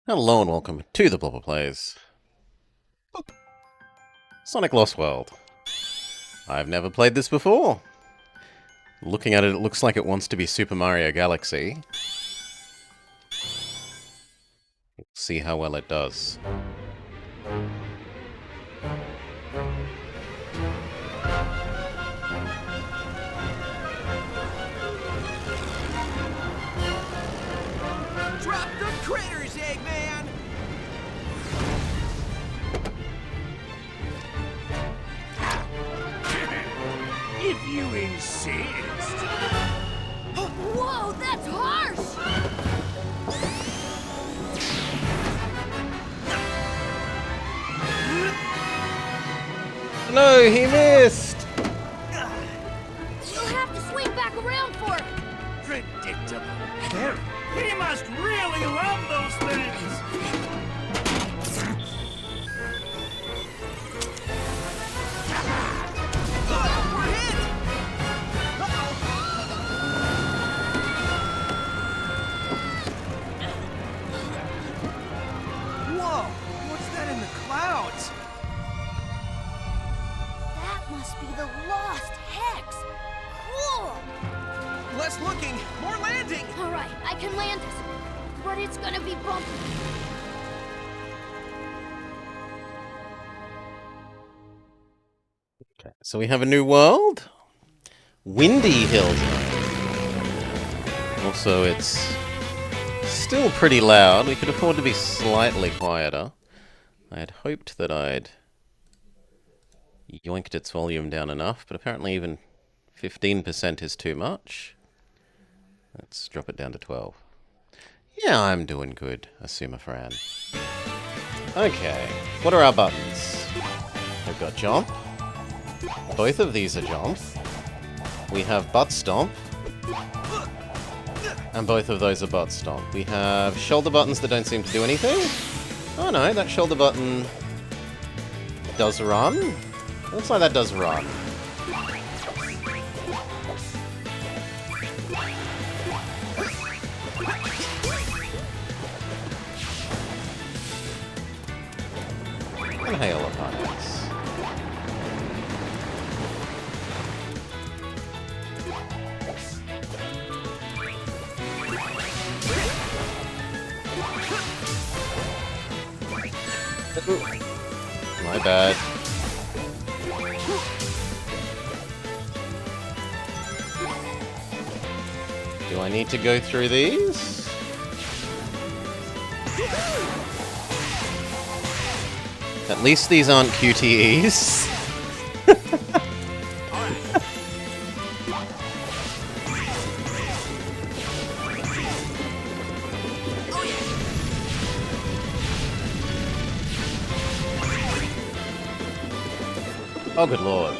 Hello and welcome to the Blobber Plays Sonic Lost World. I've never played this before. Looking at it, it looks like it wants to be Super Mario Galaxy. See how well it does. Drop the critters, Eggman! If you insist. Whoa, that's harsh! No, he missed! You'll have to swing back around for it! Predictable. Very. He must really love those things! We're hit! Whoa! What's that in the clouds? That must be the Lost Hex! Cool! Less looking, more landing! Alright, I can land this, but it's gonna be bumpy. Okay, so we have a new world. Windy Hills. Also, it's still pretty loud. We could afford to be slightly quieter. I had hoped that I'd yoinked its volume down enough, but apparently even 15% is too much. Let's drop it down to 12. Yeah, I'm doing good, Asuma Fran. Okay, what are our buttons? We've got jump. Both of these are jump. We have butt stomp. And both of those are butt stomp. We have shoulder buttons that don't seem to do anything. Oh no, that shoulder button does run. Looks like that does run. Inhale opponents. My bad. Do I need to go through these? At least these aren't QTEs. Oh, good lord.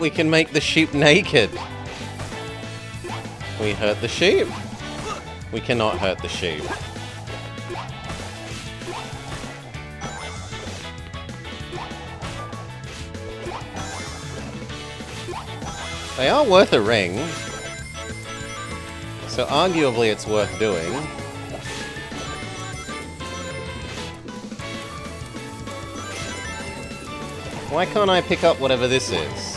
We can make the sheep naked. We hurt the sheep. We cannot hurt the sheep. They are worth a ring. So arguably it's worth doing. Why can't I pick up whatever this is?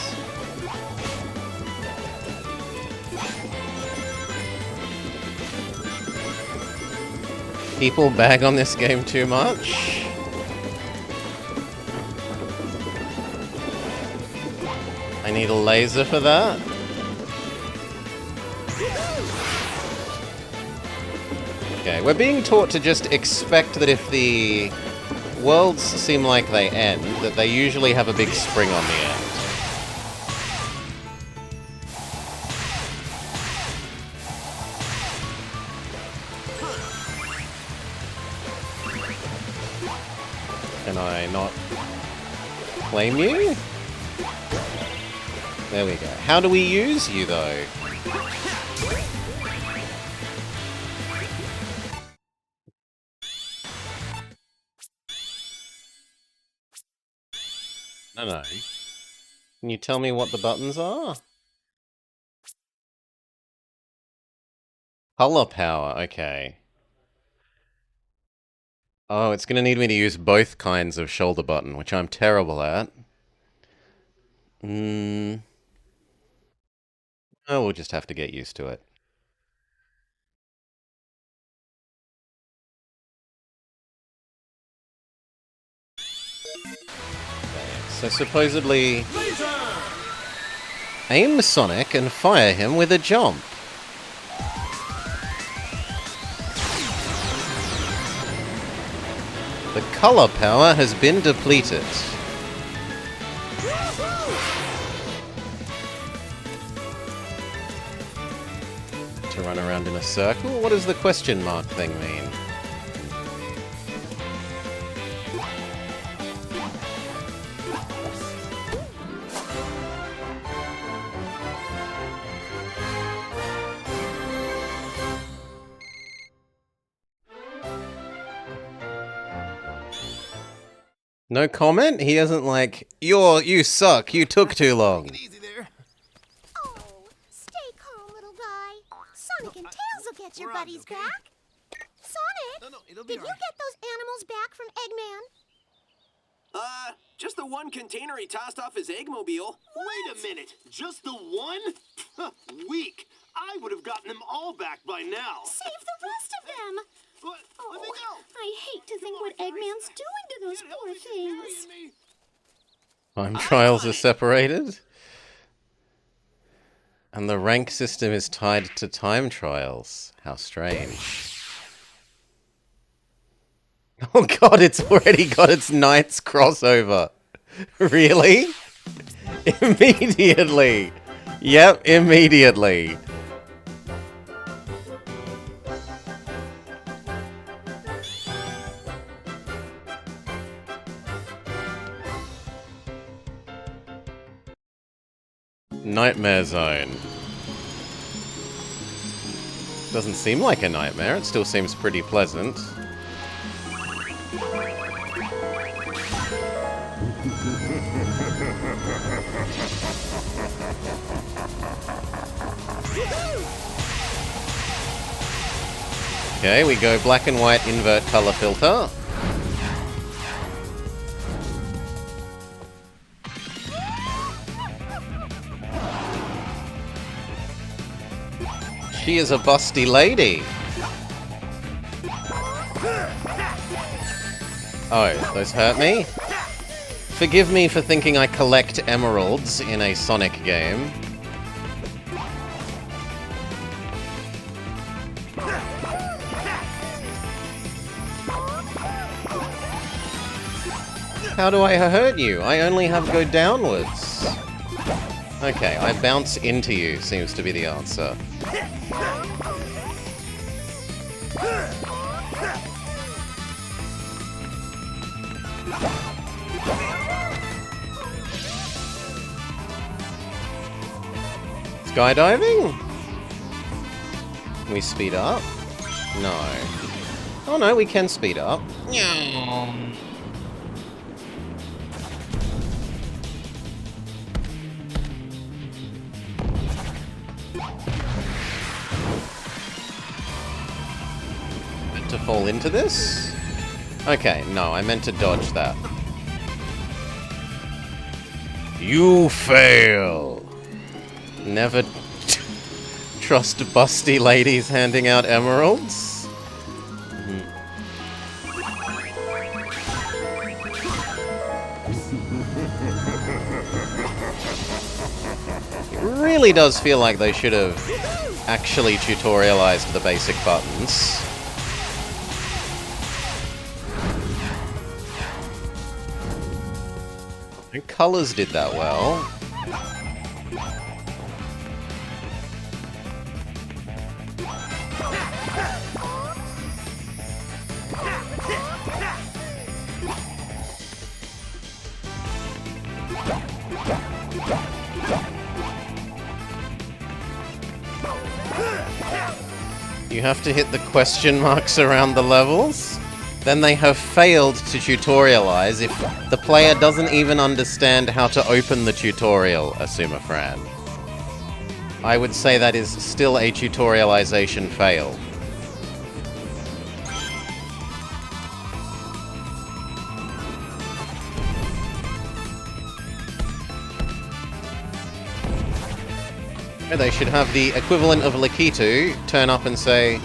People bag on this game too much? I need a laser for that? Okay, we're being taught to just expect that if the worlds seem like they end, that they usually have a big spring on the end. Can I not claim you? There we go. How do we use you, though? No. Can you tell me what the buttons are? Color power, okay. Oh, it's gonna need me to use both kinds of shoulder button, which I'm terrible at. Oh, we'll just have to get used to it. So supposedly, aim Sonic and fire him with a jump. The color power has been depleted. To run around in a circle? What does the question mark thing mean? No comment? He isn't like, you suck, you took too long. Easy there. Oh, stay calm, little guy. Sonic and Tails will get your buddies okay? back. Sonic, No, it'll be did you get those animals back from Eggman? Just the one container he tossed off his eggmobile. Wait a minute, just the one? Weak. I would have gotten them all back by now. Save the rest of them. What? Let me go. I hate to think what Eggman's doing to those poor things. Time trials are separated. And the rank system is tied to time trials. How strange. Oh god, it's already got its Knights crossover. Really? Immediately. Yep, immediately. Nightmare Zone. Doesn't seem like a nightmare, it still seems pretty pleasant. Okay, we go black and white invert color filter. She is a busty lady. Oh, those hurt me? Forgive me for thinking I collect emeralds in a Sonic game. How do I hurt you? I only have to go downwards. Okay, I bounce into you, seems to be the answer. Skydiving? Can we speed up? No. Oh no, we can speed up. Meant to fall into this? Okay, no, I meant to dodge that. You fail! Never trust busty ladies handing out emeralds. It really does feel like they should have actually tutorialized the basic buttons. And colors did that well. You have to hit the question marks around the levels. Then they have failed to tutorialize if the player doesn't even understand how to open the tutorial, Asuma Fran. I would say that is still a tutorialization fail. They should have the equivalent of Lakitu turn up and say,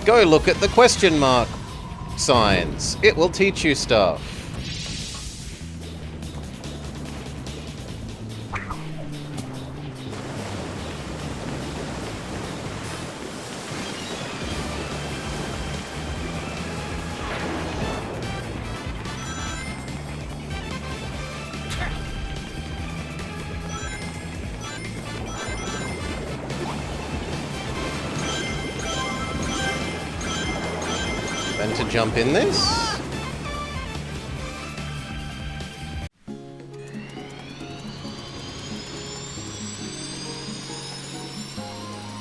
"Go look at the question mark signs. It will teach you stuff." Then to jump in this.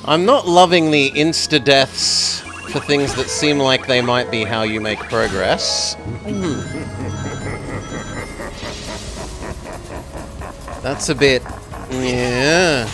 I'm not loving the insta-deaths for things that seem like they might be how you make progress. That's a bit... yeah.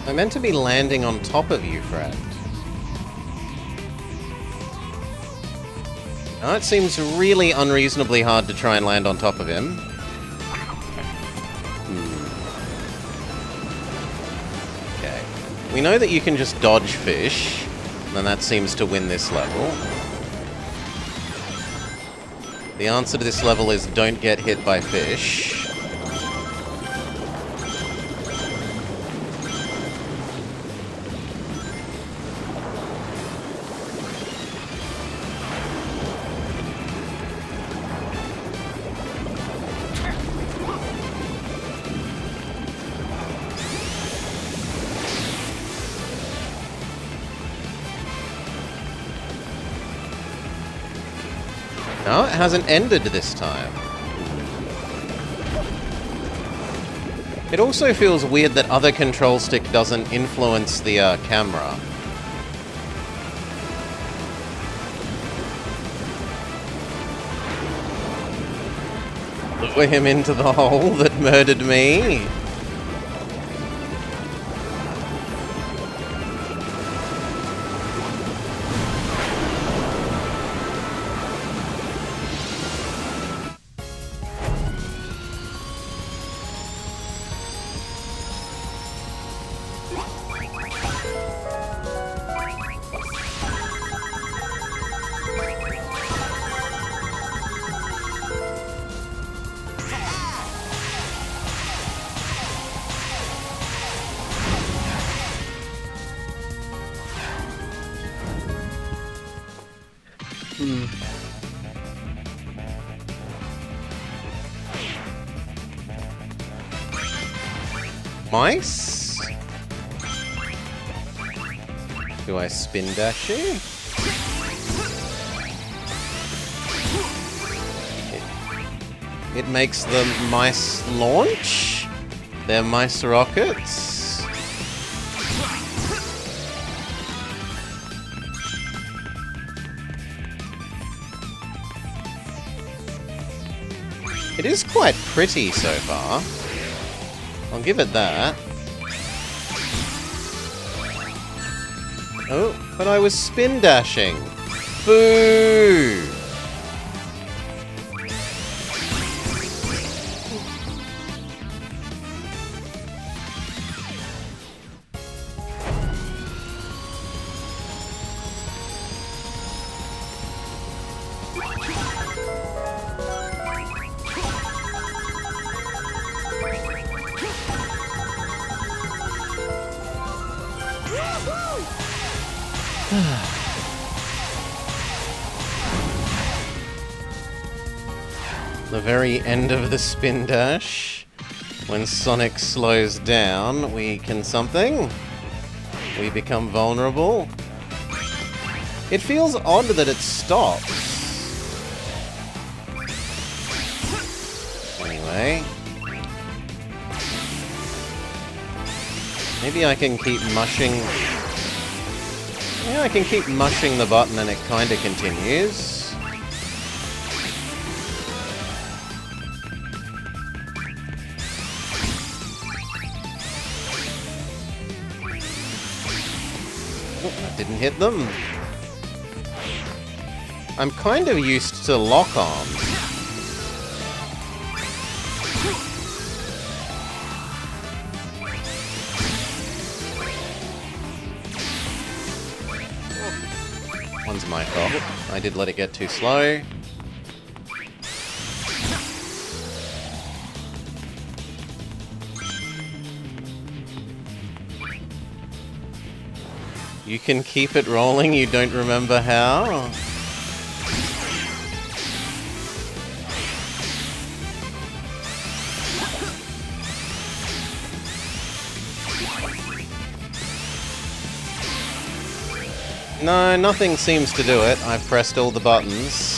I'm meant to be landing on top of you, friend. Now it seems really unreasonably hard to try and land on top of him. Okay. We know that you can just dodge fish, and that seems to win this level. The answer to this level is don't get hit by fish. No, it hasn't ended this time. It also feels weird that other control stick doesn't influence the camera. Lure him into the hole that murdered me. Mice? Do I spin dash you? It makes the mice launch? They're mice rockets? It is quite pretty so far. I'll give it that. Oh, but I was spin dashing. Boo! the very end of the spin dash. When Sonic slows down, we can something. We become vulnerable. It feels odd that it stops. Anyway. Maybe I can keep mushing... Yeah, I can keep mushing the button and it kinda continues. Oh, that didn't hit them. I'm kind of used to lock-on. One's my fault. I did let it get too slow. You can keep it rolling, you don't remember how? No, nothing seems to do it. I've pressed all the buttons.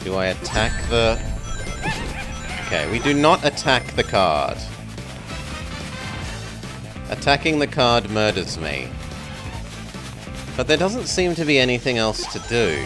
Do I attack the... Okay, we do not attack the card. Attacking the card murders me. But there doesn't seem to be anything else to do.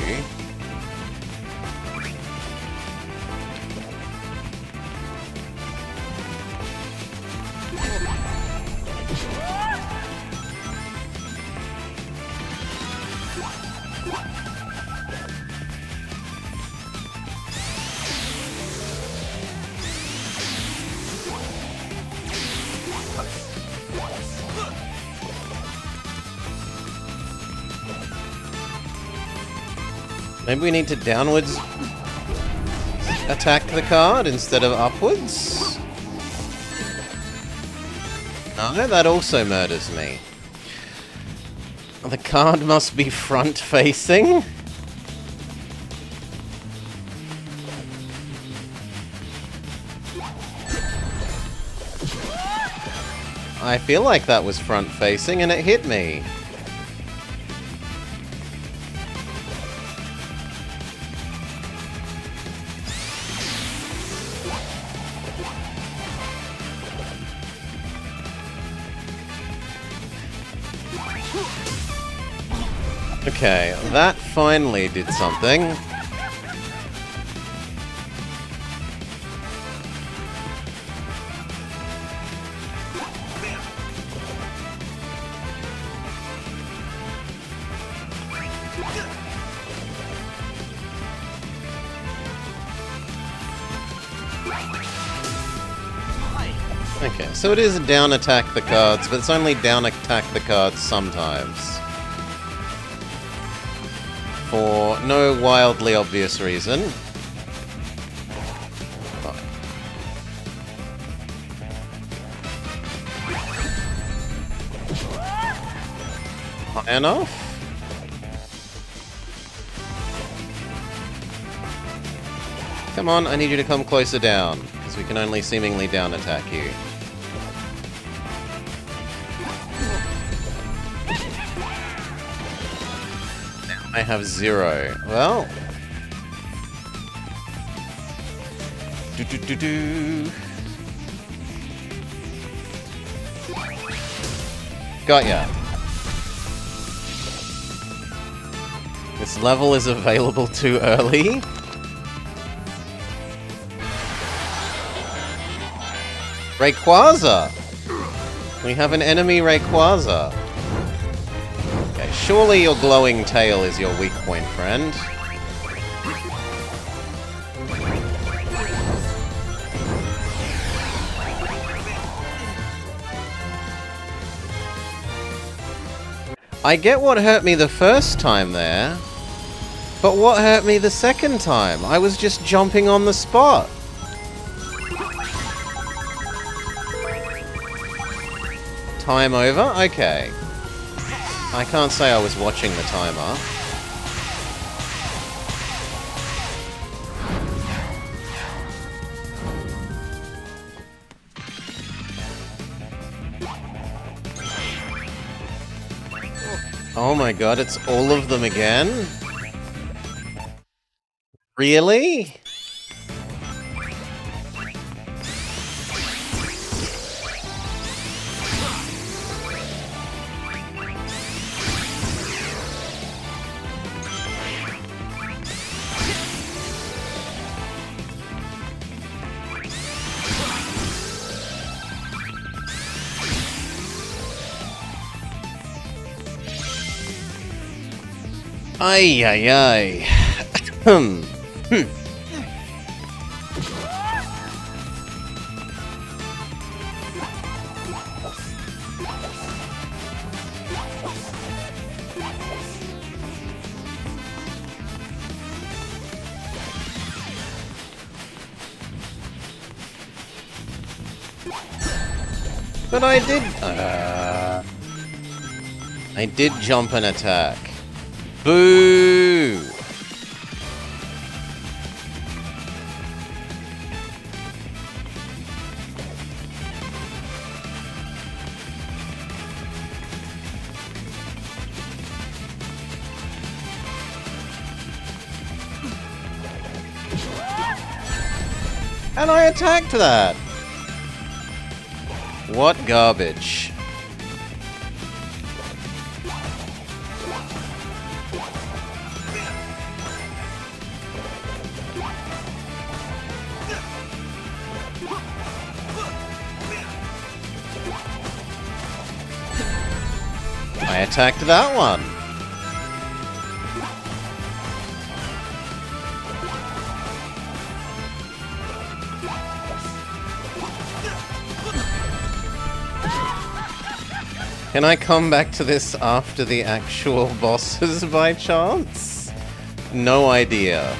Maybe we need to downwards attack the card instead of upwards? No, that also murders me. The card must be front-facing? I feel like that was front-facing and it hit me. Okay, that finally did something. Okay, so it is down attack the cards, but it's only down attack the cards sometimes. For no wildly obvious reason. High enough? Come on, I need you to come closer down, because we can only seemingly down attack you. I have 0. Well. Got ya. This level is available too early. Rayquaza! We have an enemy Rayquaza. Okay, surely your glowing tail is your weak point, friend. I get what hurt me the first time there, but what hurt me the second time? I was just jumping on the spot. Time over? Okay. I can't say I was watching the timer. Oh my god, it's all of them again? Really? Ay, ay, ay. But I did jump and attack. Boo! And I attacked that! What garbage. I attacked that one. Can I come back to this after the actual bosses by chance? No idea.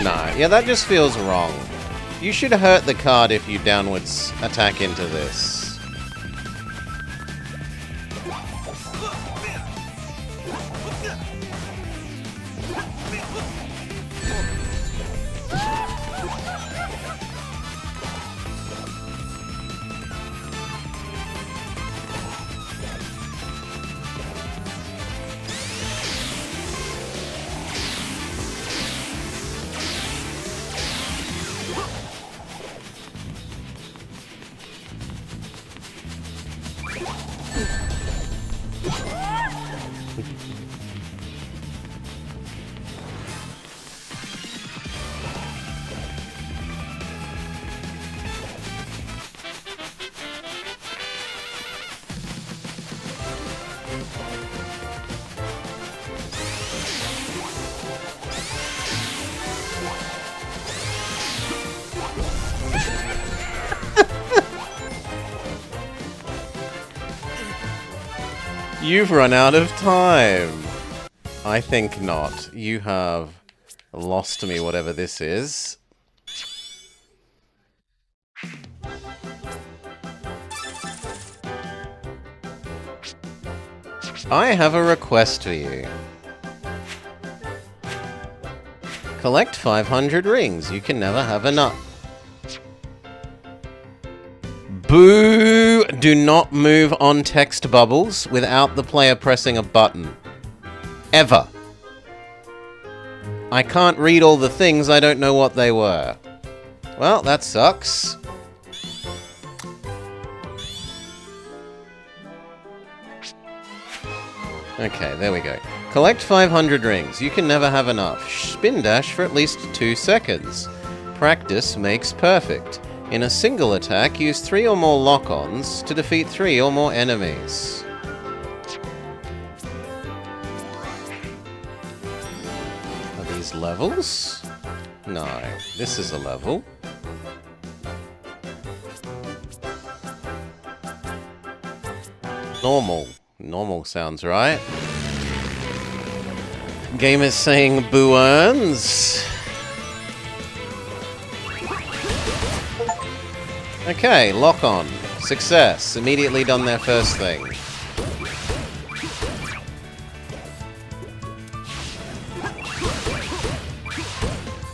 Nah, yeah, that just feels wrong. You should hurt the card if you downwards attack into this. You've run out of time. I think not. You have lost me, whatever this is. I have a request for you. Collect 500 rings. You can never have enough. Boo! Do not move on text bubbles without the player pressing a button. Ever. I can't read all the things, I don't know what they were. Well, that sucks. Okay, there we go. Collect 500 rings. You can never have enough. Spin dash for at least 2 seconds. Practice makes perfect. In a single attack, use 3 or more lock-ons to defeat 3 or more enemies. Are these levels? No, this is a level. Normal. Normal sounds right. Game is saying boo earns. Okay, lock on. Success. Immediately done their first thing.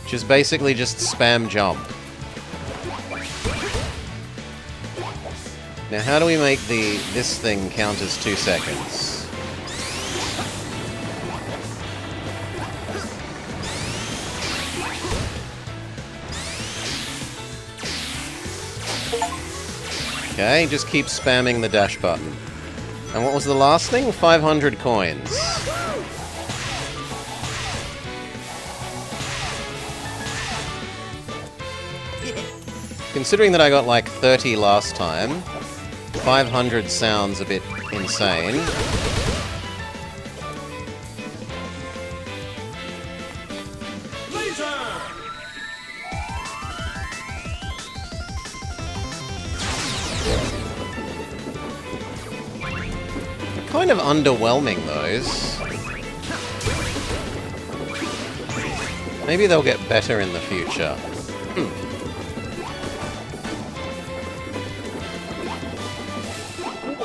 Which is basically just spam jump. Now how do we make this thing count as 2 seconds? Okay, just keep spamming the dash button. And what was the last thing? 500 coins. Considering that I got like 30 last time, 500 sounds a bit insane. Kind of underwhelming, those. Maybe they'll get better in the future.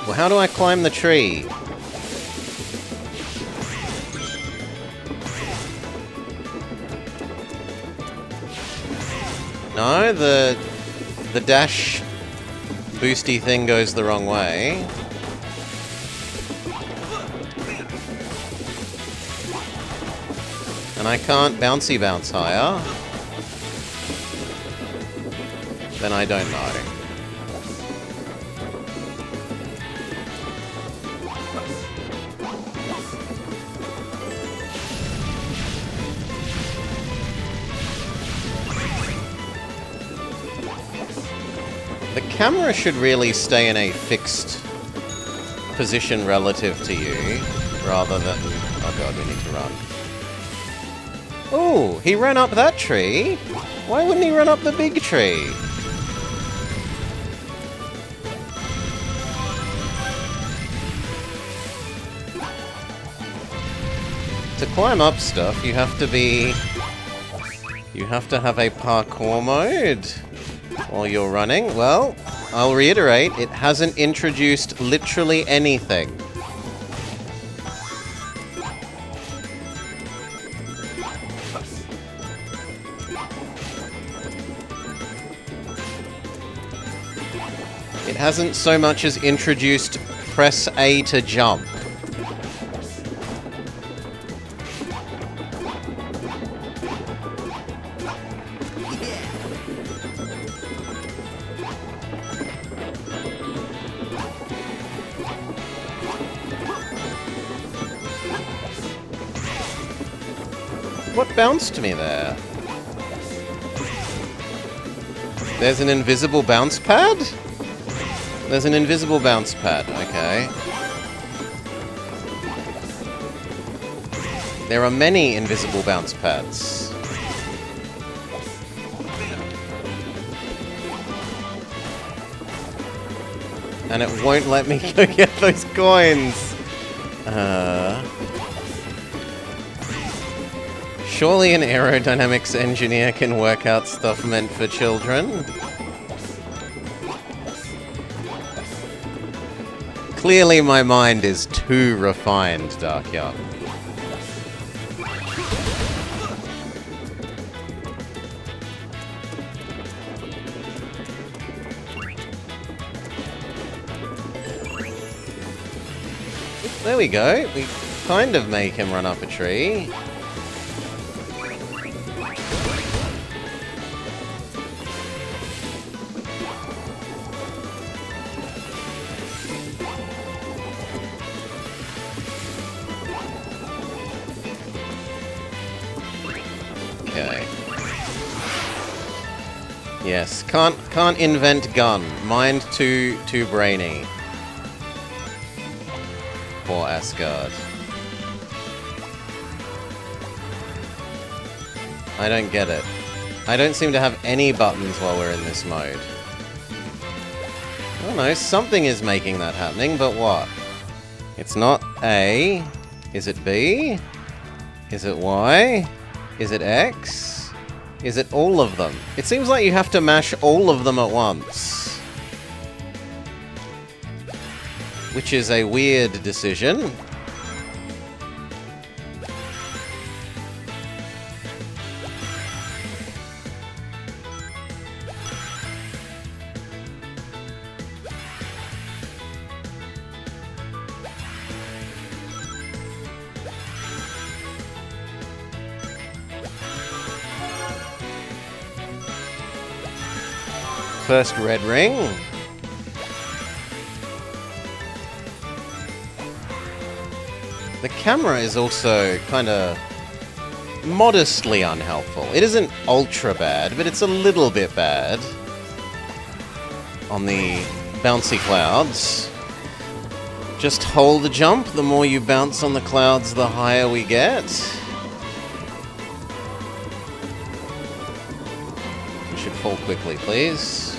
Well, how do I climb the tree? No, the dash boosty thing goes the wrong way. And I can't bouncy bounce higher. Then I don't know. The camera should really stay in a fixed position relative to you, rather than... Oh god, we need to run. Oh, he ran up that tree? Why wouldn't he run up the big tree? To climb up stuff, you have to have a parkour mode while you're running. Well, I'll reiterate, it hasn't introduced literally anything. It hasn't so much as introduced press A to jump. What bounced me there? There's an invisible bounce pad? There's an invisible bounce pad, okay. There are many invisible bounce pads. And it won't let me go get those coins. Surely an aerodynamics engineer can work out stuff meant for children. Clearly my mind is too refined, Dark Young. There we go. We kind of make him run up a tree. Yes, can't invent gun. Mind too brainy. Poor Asgard. I don't get it. I don't seem to have any buttons while we're in this mode. I don't know, something is making that happening, but what? It's not A. Is it B? Is it Y? Is it X? Is it all of them? It seems like you have to mash all of them at once. Which is a weird decision. First red ring. The camera is also kind of modestly unhelpful. It isn't ultra bad, but it's a little bit bad on the bouncy clouds. Just hold the jump. The more you bounce on the clouds, the higher we get. You should fall quickly, please.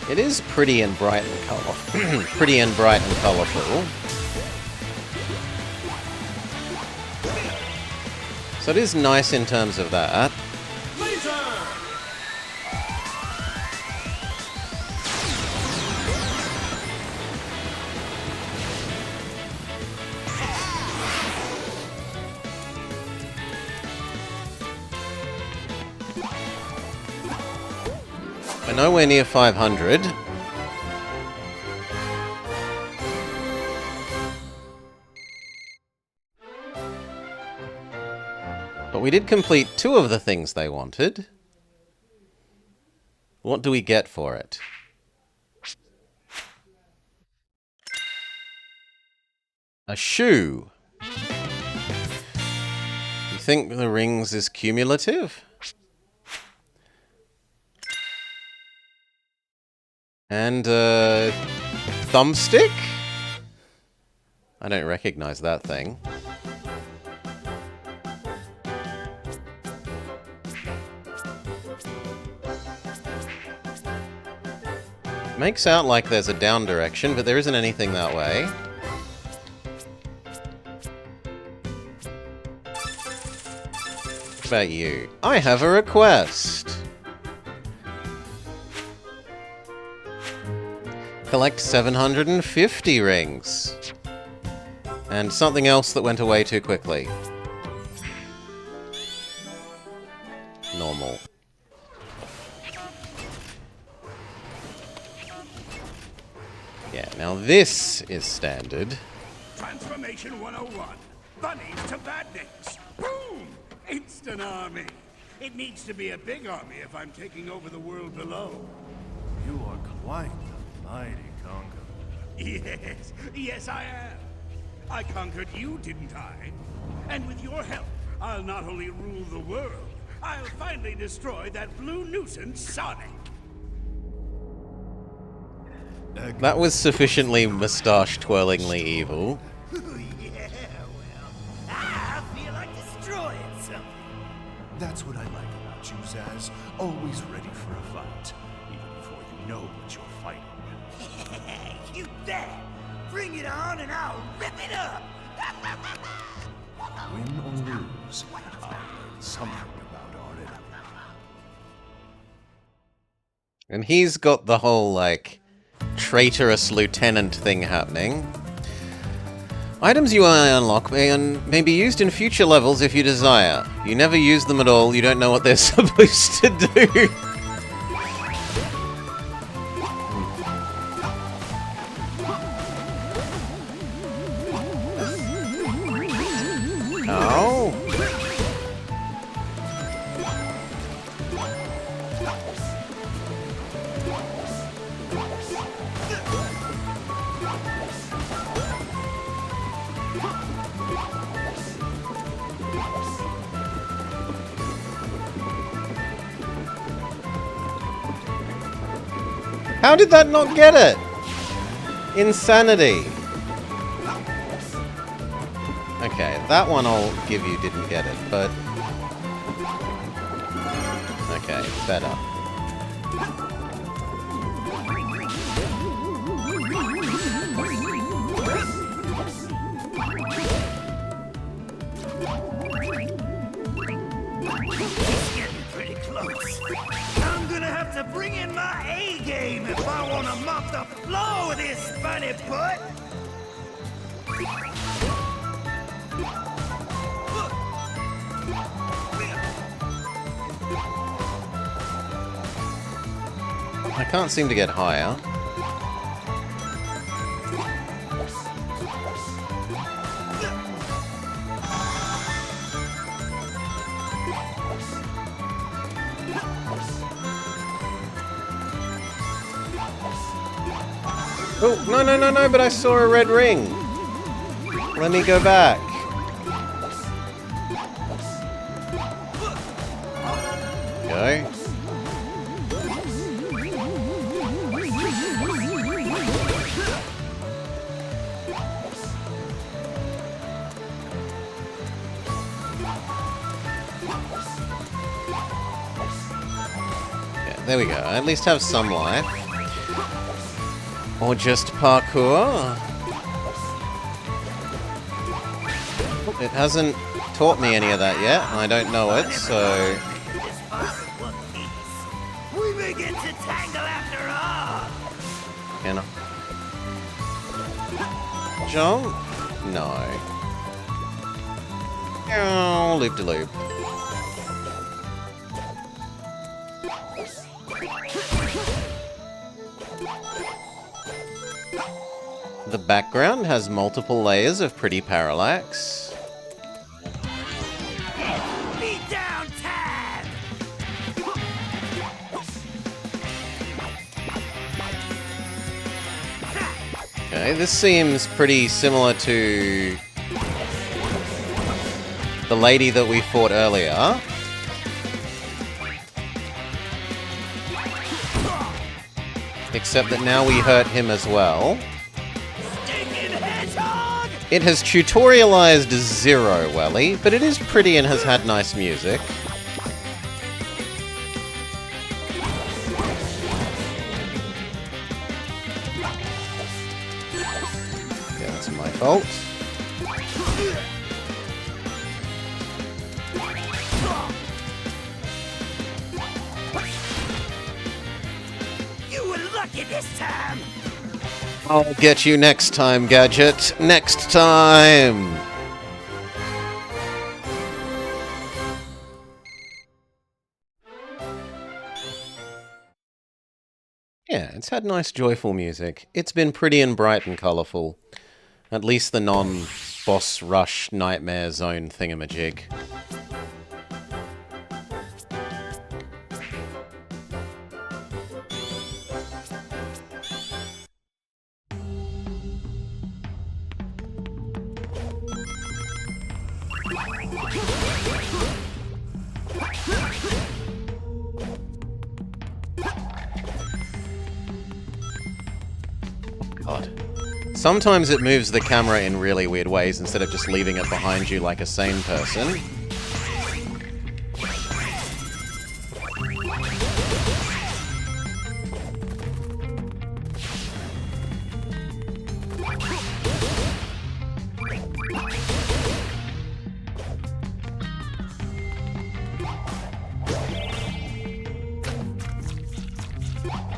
It is pretty and bright and colorful. Pretty and bright and colorful. So it is nice in terms of that. We're nowhere near 500. But we did complete 2 of the things they wanted. What do we get for it? A shoe. You think the rings is cumulative? And a thumbstick? I don't recognize that thing. Makes out like there's a down direction, but there isn't anything that way. What about you? I have a request! Collect 750 rings. And something else that went away too quickly. Normal. Yeah, now this is standard. Transformation 101. Bunnies to badniks. Boom! Instant army. It needs to be a big army if I'm taking over the world below. You are quite the mighty conqueror. Yes, yes I am. I conquered you, didn't I? And with your help, I'll not only rule the world, I'll finally destroy that blue nuisance, Sonic. That was sufficiently mustache-twirlingly evil. Yeah, well, I feel like destroying something. That's what I like about you, Zaz. Always ready for a fight, even before you know what you're fighting. You bet. Bring it on and I'll rip it up. Win or lose, I'll learn something about our enemy. And he's got the whole, like, traitorous lieutenant thing happening. Items you unlock may be used in future levels if you desire. You never use them at all, you don't know what they're supposed to do. Oh. How did that not get it? Insanity. Okay, that one I'll give you didn't get it, but... Okay, better. Pretty close. I'm gonna have to bring in my A game if I want to mop the floor with this funny butt. I can't seem to get higher. Oh, no, but I saw a red ring. Let me go back. Go. Yeah, there we go. I at least have some life. Or just parkour. It hasn't taught me any of that yet, and I don't know it, so... We begin to tangle after all. Can I... Jump? No. Oh, loop-de-loop. The background has multiple layers of pretty parallax. Beat down time. Okay, this seems pretty similar to the lady that we fought earlier. Except that now we hurt him as well. It has tutorialized Zero Welly, but it is pretty and has had nice music. Yeah, that's my fault. You were lucky this time. I'll get you next time, Gadget. Next time! Yeah, it's had nice, joyful music. It's been pretty and bright and colourful. At least the non-boss rush nightmare zone thingamajig. God. Sometimes it moves the camera in really weird ways instead of just leaving it behind you like a sane person.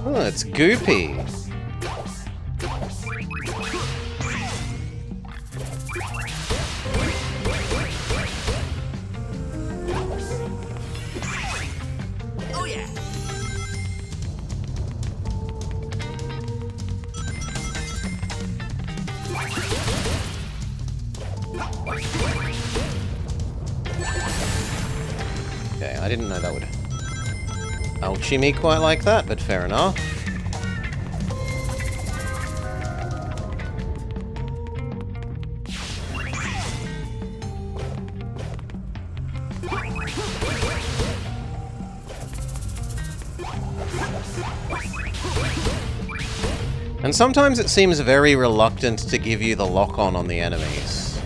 Oh, it's goopy. Oh yeah. Okay, I didn't know that would ouchie me quite like that, but fair enough. And sometimes it seems very reluctant to give you the lock-on on the enemies.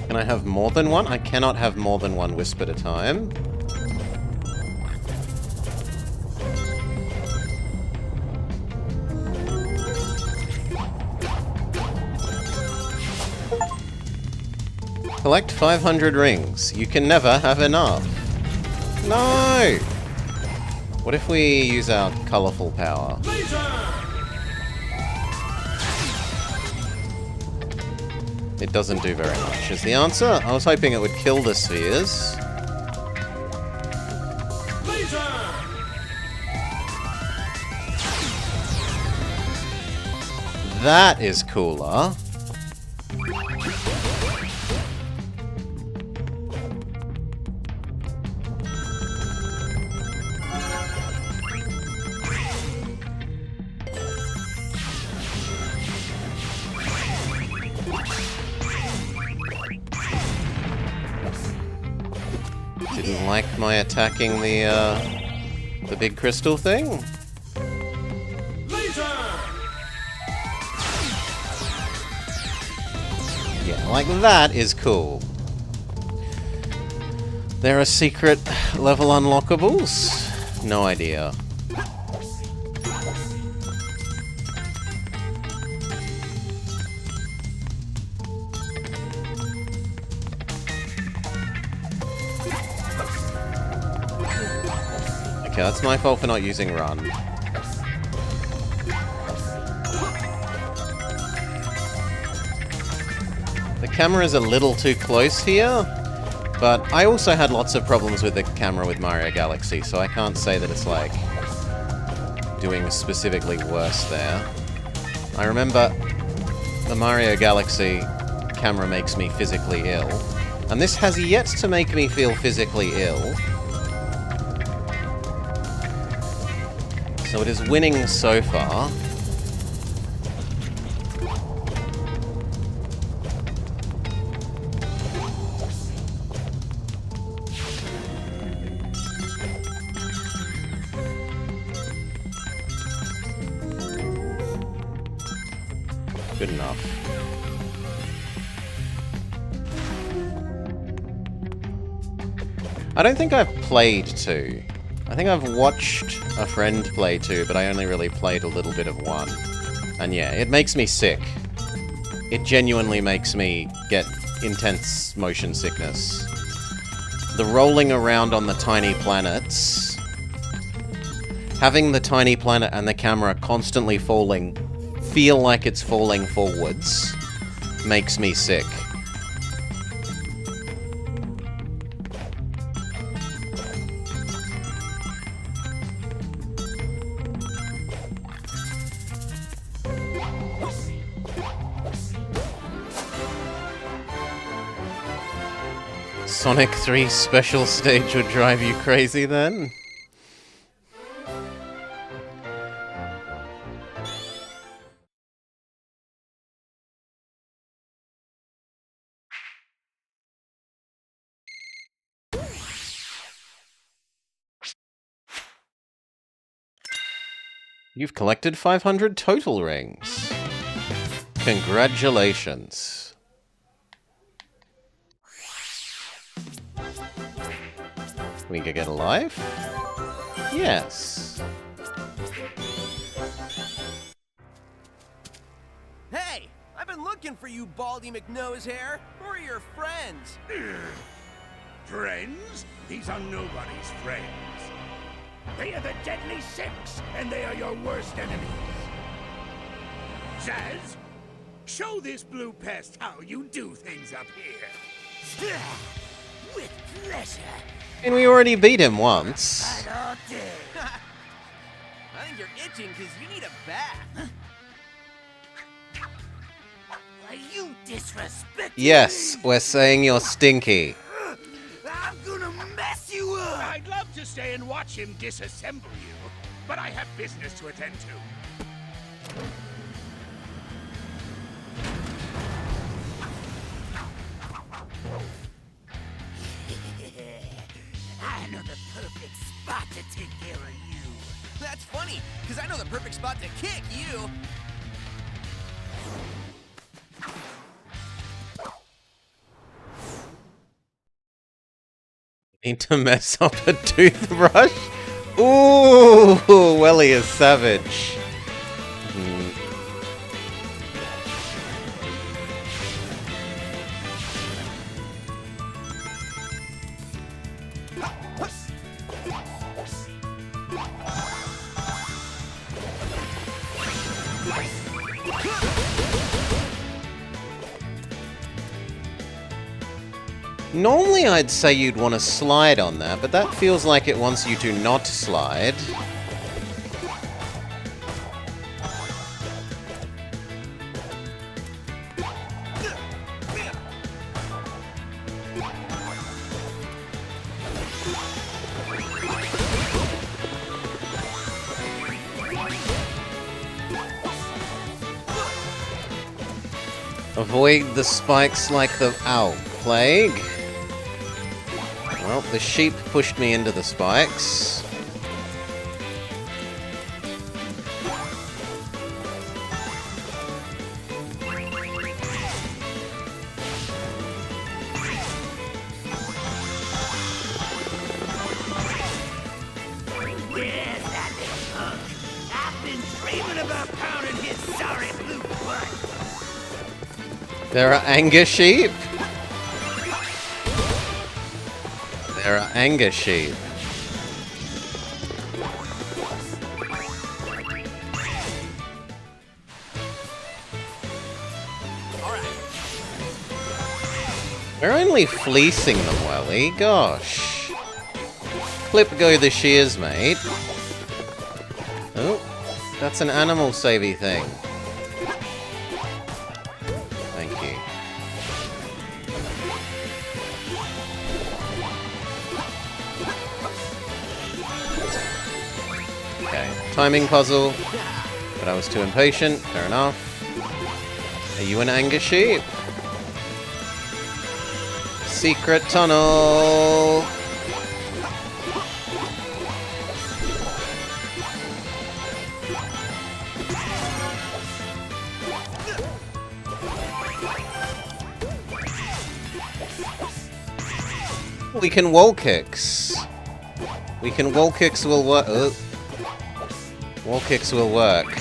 Can I have more than one? I cannot have more than one wisp at a time. Collect 500 rings. You can never have enough. No! What if we use our colourful power? It doesn't do very much, is the answer. I was hoping it would kill the spheres. That is cooler. Didn't like my attacking the big crystal thing. Yeah, like that is cool. There are secret level unlockables? No idea. Okay, that's my fault for not using run. The camera is a little too close here, but I also had lots of problems with the camera with Mario Galaxy, so I can't say that it's like doing specifically worse there. I remember the Mario Galaxy camera makes me physically ill, and this has yet to make me feel physically ill. So it is winning so far. Good enough. I don't think I've played 2. I think I've watched a friend play 2, but I only really played a little bit of 1. And yeah, it makes me sick. It genuinely makes me get intense motion sickness. The rolling around on the tiny planets, having the tiny planet and the camera constantly feel like it's falling forwards, makes me sick. Sonic 3 special stage would drive you crazy then? You've collected 500 total rings. Congratulations. We can get a life? Yes. Hey, I've been looking for you, Baldy McNosehair. Who are your friends? Friends? These are nobody's friends. They are the Deadly Six, and they are your worst enemies. Zaz, show this blue pest how you do things up here. With pleasure. And we already beat him once. I think you're itching because you need a bath. Are you disrespecting Yes, we're saying you're stinky. I'm gonna mess you up! I'd love to stay and watch him disassemble you, but I have business to attend to. funny, because I know the perfect spot to kick you. Need to mess up a toothbrush? Ooh, Welly is savage. Normally I'd say you'd want to slide on that, but that feels like it wants you to not slide. Avoid the spikes like the plague. Well, the sheep pushed me into the spikes. Where's that little punk? I've been dreaming about pounding his sorry blue butt. There are anger sheep. There are anger sheep. We're only fleecing them, Welly. Gosh. Clip go the shears, mate. Oh, that's an animal savey thing. Thank you. Okay, timing puzzle. But I was too impatient. Fair enough. Are you an anger sheep? Secret tunnel! We can wall kicks. We can wall kicks will work. Wall kicks will work.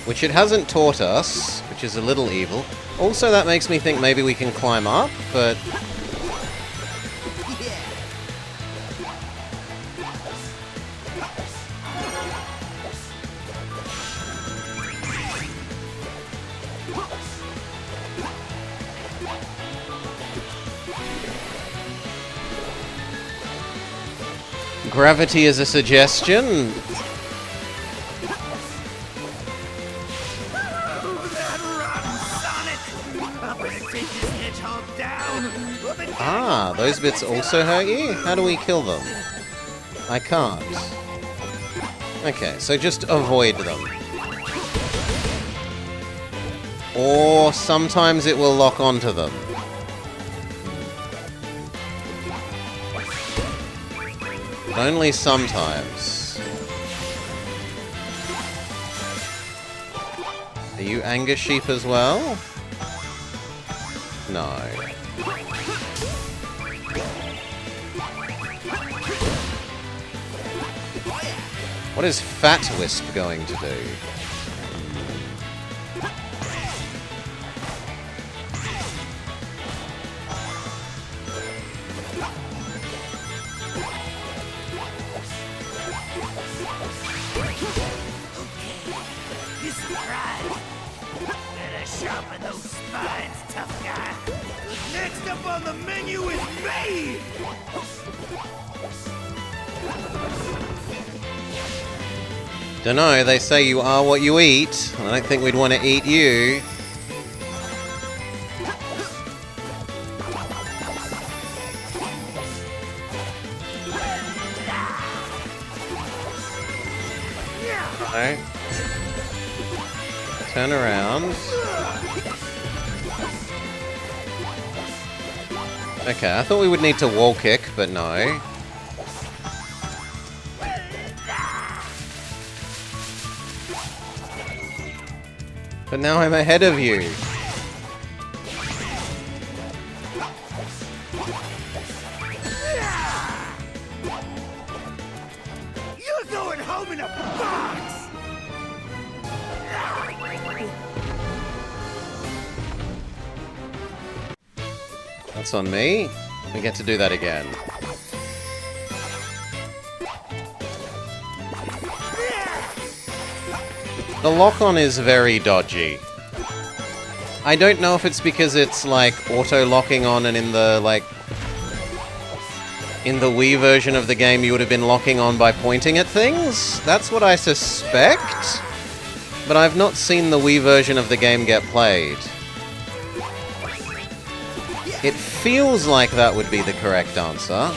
Which it hasn't taught us, which is a little evil. Also, that makes me think maybe we can climb up, but... Gravity is a suggestion. Ah, those bits also hurt you? How do we kill them? I can't. Okay, so just avoid them. Or sometimes it will lock onto them. But only sometimes. Are you anger sheep as well? No. What is Fat Wisp going to do? You surprised? Better sharpen those spines, tough guy. 'Cause next up on the menu is me! Dunno, they say you are what you eat. I don't think we'd want to eat you. Alright. Turn around. Okay, I thought we would need to wall kick, but no. But now I'm ahead of you. You're going home in a box! That's on me. We get to do that again. The lock-on is very dodgy. I don't know if it's because it's like auto-locking on, and in the Wii version of the game you would have been locking on by pointing at things. That's what I suspect. But I've not seen the Wii version of the game get played. It feels like that would be the correct answer.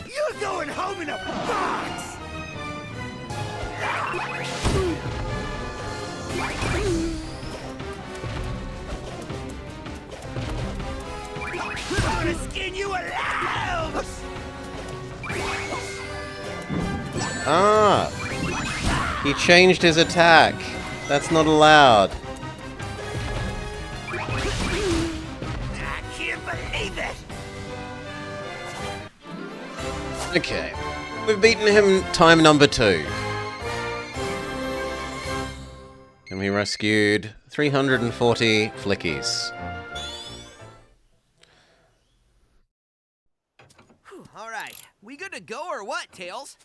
You're going home in a box! We're gonna skin you alive! Ah! He changed his attack. That's not allowed. I can't believe it! Okay. We've beaten him time number 2. And we rescued 340 flickies. All right, we good to go or what, Tails?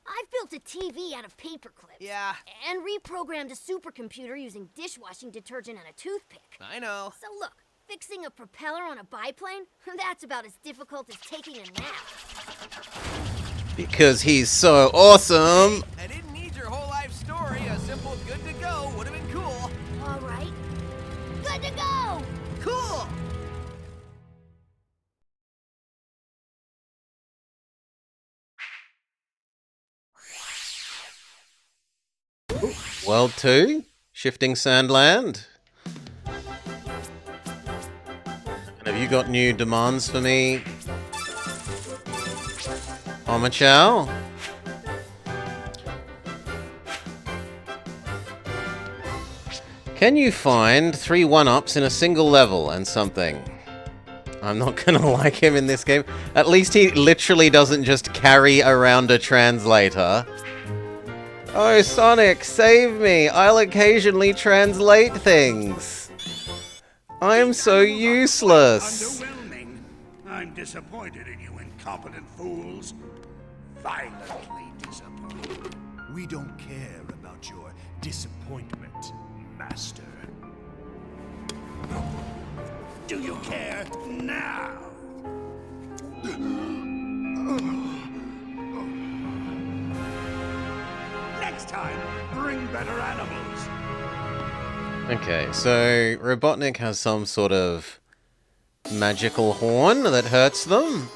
I've built a TV out of paper clips. Yeah, And reprogrammed a supercomputer using dishwashing detergent and a toothpick. I know. So look, fixing a propeller on a biplane? That's about as difficult as taking a nap. Because he's so awesome! I didn't need your whole life story. A simple good to go would have been cool. All right. Good to go! Cool! World 2? Shifting Sandland? And have you got new demands for me? Omachow? Can you find 3 1-ups in a single level and something? I'm not gonna like him in this game. At least he literally doesn't just carry around a translator. Oh, Sonic, save me! I'll occasionally translate things. I'm so useless. Underwhelming. I'm disappointed in you incompetent fools. Violently disappointed. We don't care about your disappointment, Master. Do you care now? Next time, bring better animals. Okay, so Robotnik has some sort of magical horn that hurts them.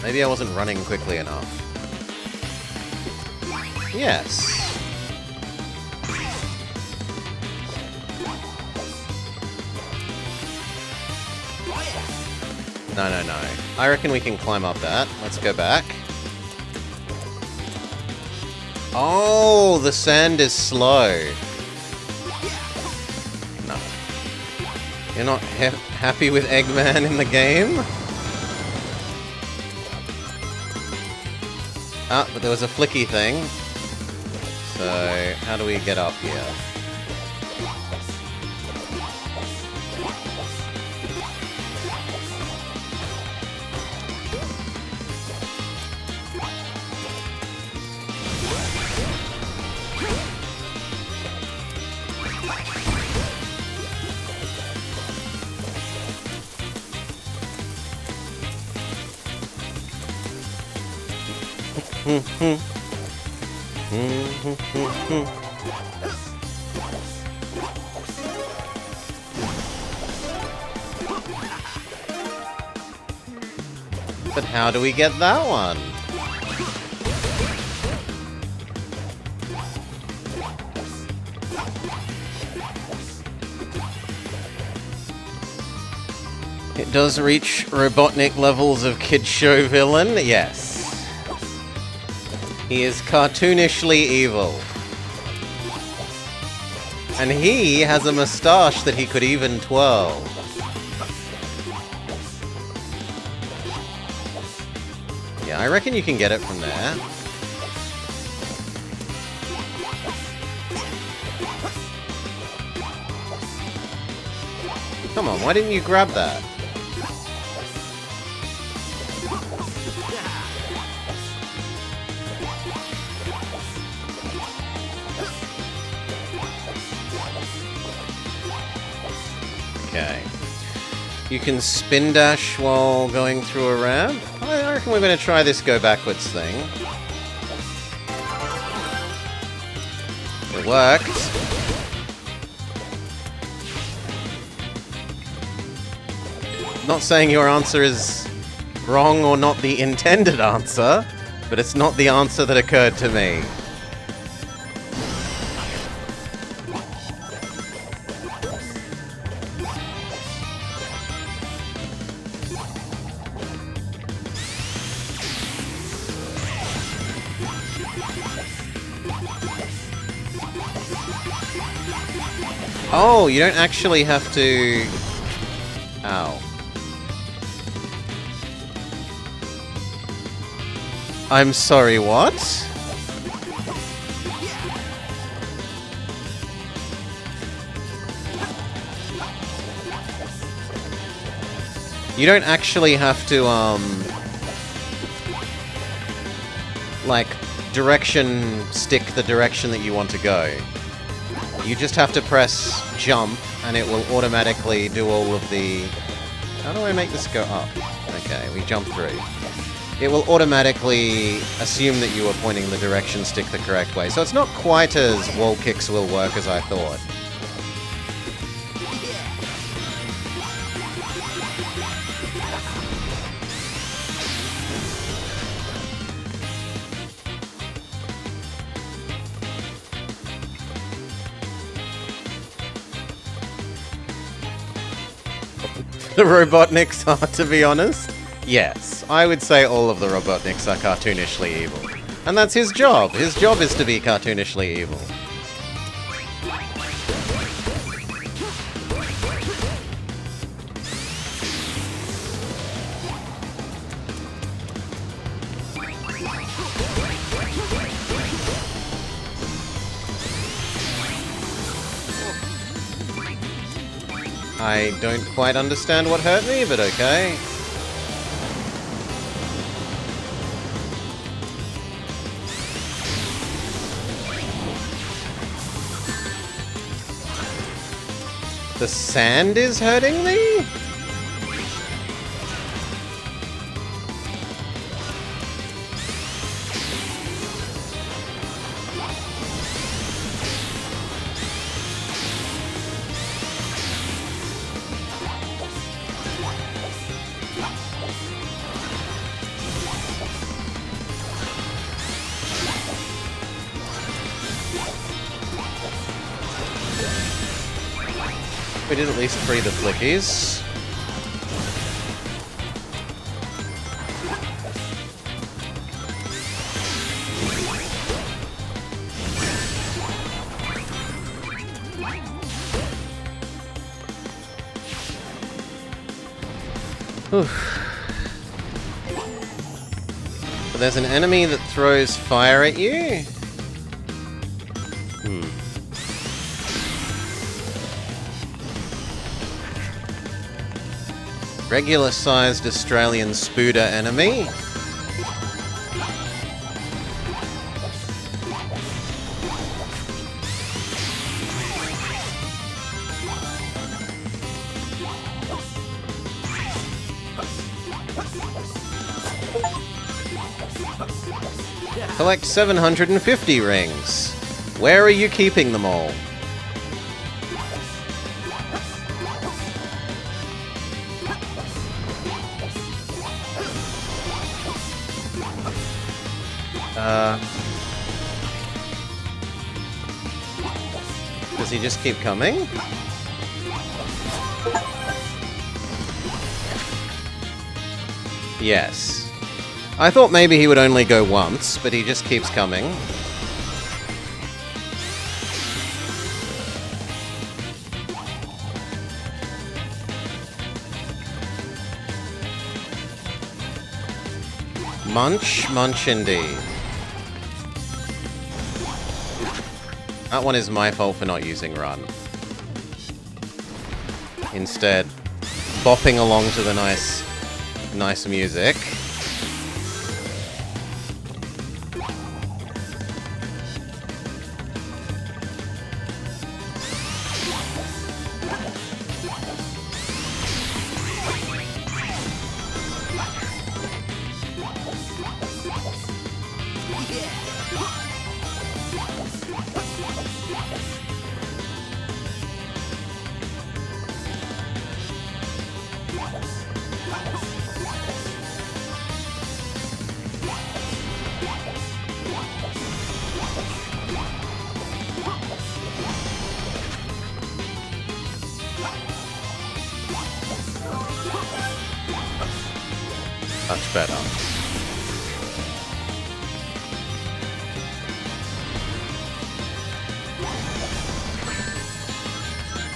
Maybe I wasn't running quickly enough. Yes. No. I reckon we can climb up that. Let's go back. Oh, the sand is slow. No. You're not happy with Eggman in the game? Ah, but there was a flicky thing. So, how do we get up here? But how do we get that one? It does reach Robotnik levels of kid show villain, yes. He is cartoonishly evil. And he has a moustache that he could even twirl. Yeah, I reckon you can get it from there. Come on, why didn't you grab that? Okay. You can spin dash while going through a ramp. I reckon we're going to try this go backwards thing. It worked. Not saying your answer is wrong or not the intended answer, but it's not the answer that occurred to me. Oh, you don't actually have to... Ow. I'm sorry, what? You don't actually have to, like, direction stick the direction that you want to go. You just have to press jump, and it will automatically do all of the... How do I make this go up? Okay, we jump through. It will automatically assume that you are pointing the direction stick the correct way. So it's not quite as wall kicks will work as I thought. The Robotniks are, to be honest. Yes, I would say all of the Robotniks are cartoonishly evil. And that's his job. His job is to be cartoonishly evil. I don't quite understand what hurt me, but okay. The sand is hurting me? We did at least free the flickies. But there's an enemy that throws fire at you? Regular-sized Australian spooder enemy. Collect 750 rings. Where are you keeping them all? Does he just keep coming? Yes. I thought maybe he would only go once, but he just keeps coming. Munch, munch indeed. That one is my fault for not using run. Instead, bopping along to the nice music. Much better.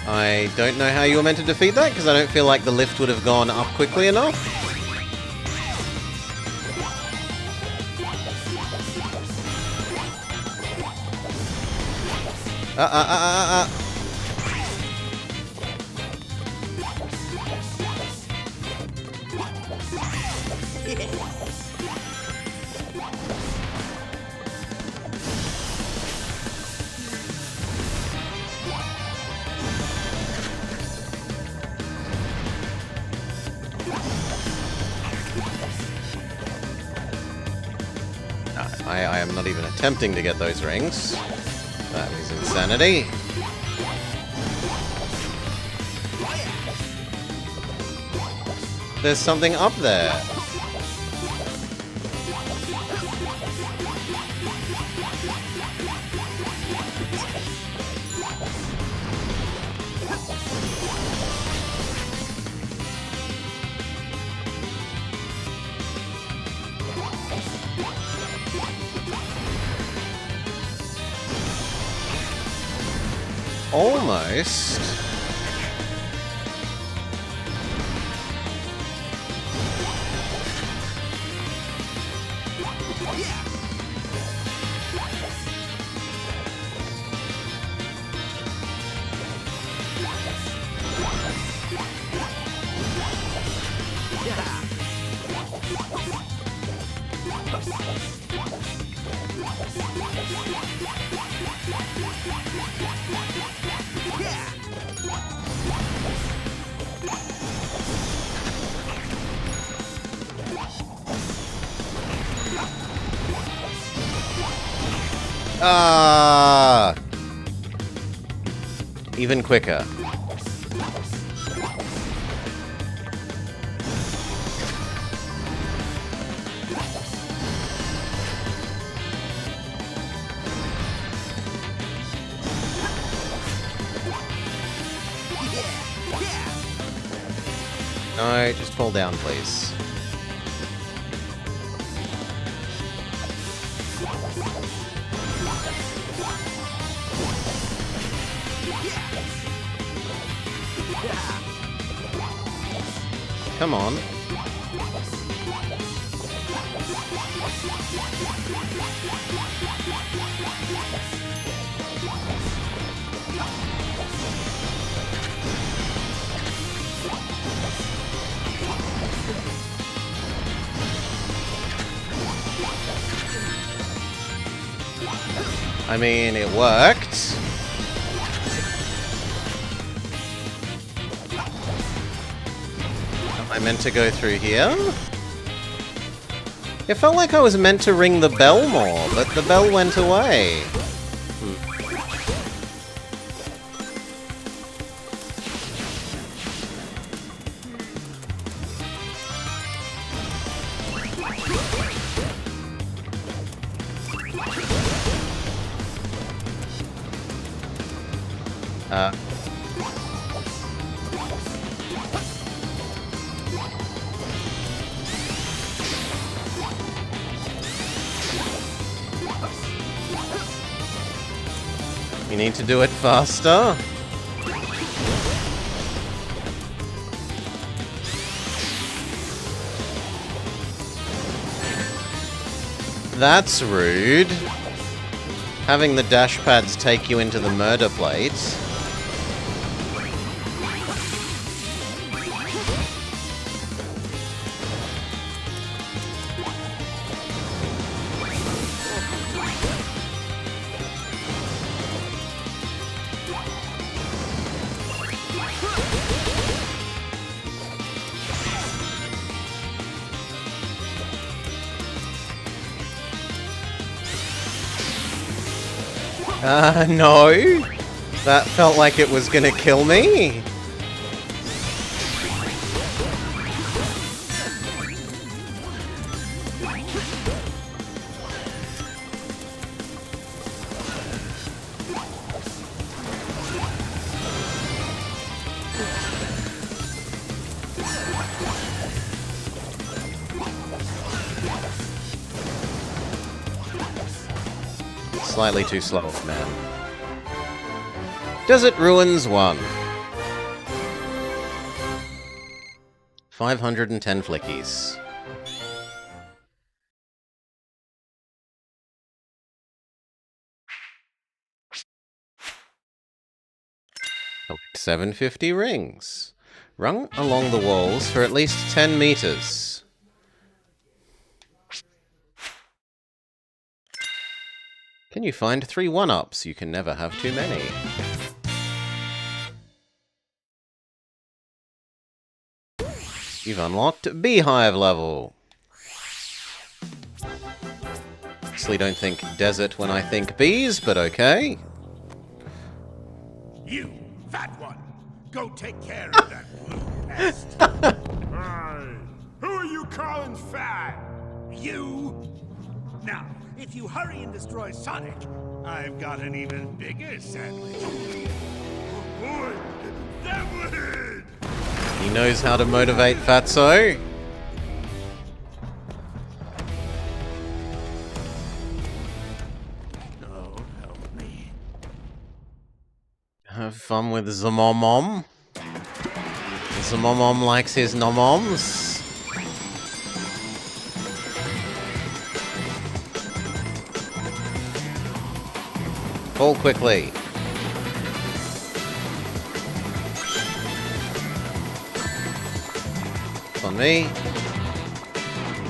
I don't know how you were meant to defeat that, because I don't feel like the lift would have gone up quickly enough. I am not even attempting to get those rings. That is insanity. There's something up there. Almost. Ah, even quicker. No, just fall down, please. Come on. I mean, it worked. Am I meant to go through here? It felt like I was meant to ring the bell more, but the bell went away. You need to do it faster. That's rude. Having the dash pads take you into the murder plate. No. That felt like it was gonna kill me. Slightly too slow, man. Desert Ruins 1. 510 flickies. Collect 750 rings. Run along the walls for at least 10 meters. Can you find 3 1-ups? You can never have too many. You've unlocked Beehive level. Honestly don't think desert when I think bees, but okay. You, fat one, go take care of that blue pest. Who are you calling fat? You. Now, if you hurry and destroy Sonic, I've got an even bigger sandwich. Boy, that would. He knows how to motivate Fatso. Oh, help me. Have fun with Zamomom. Zamomom likes his nomoms. Fall quickly. It's on me.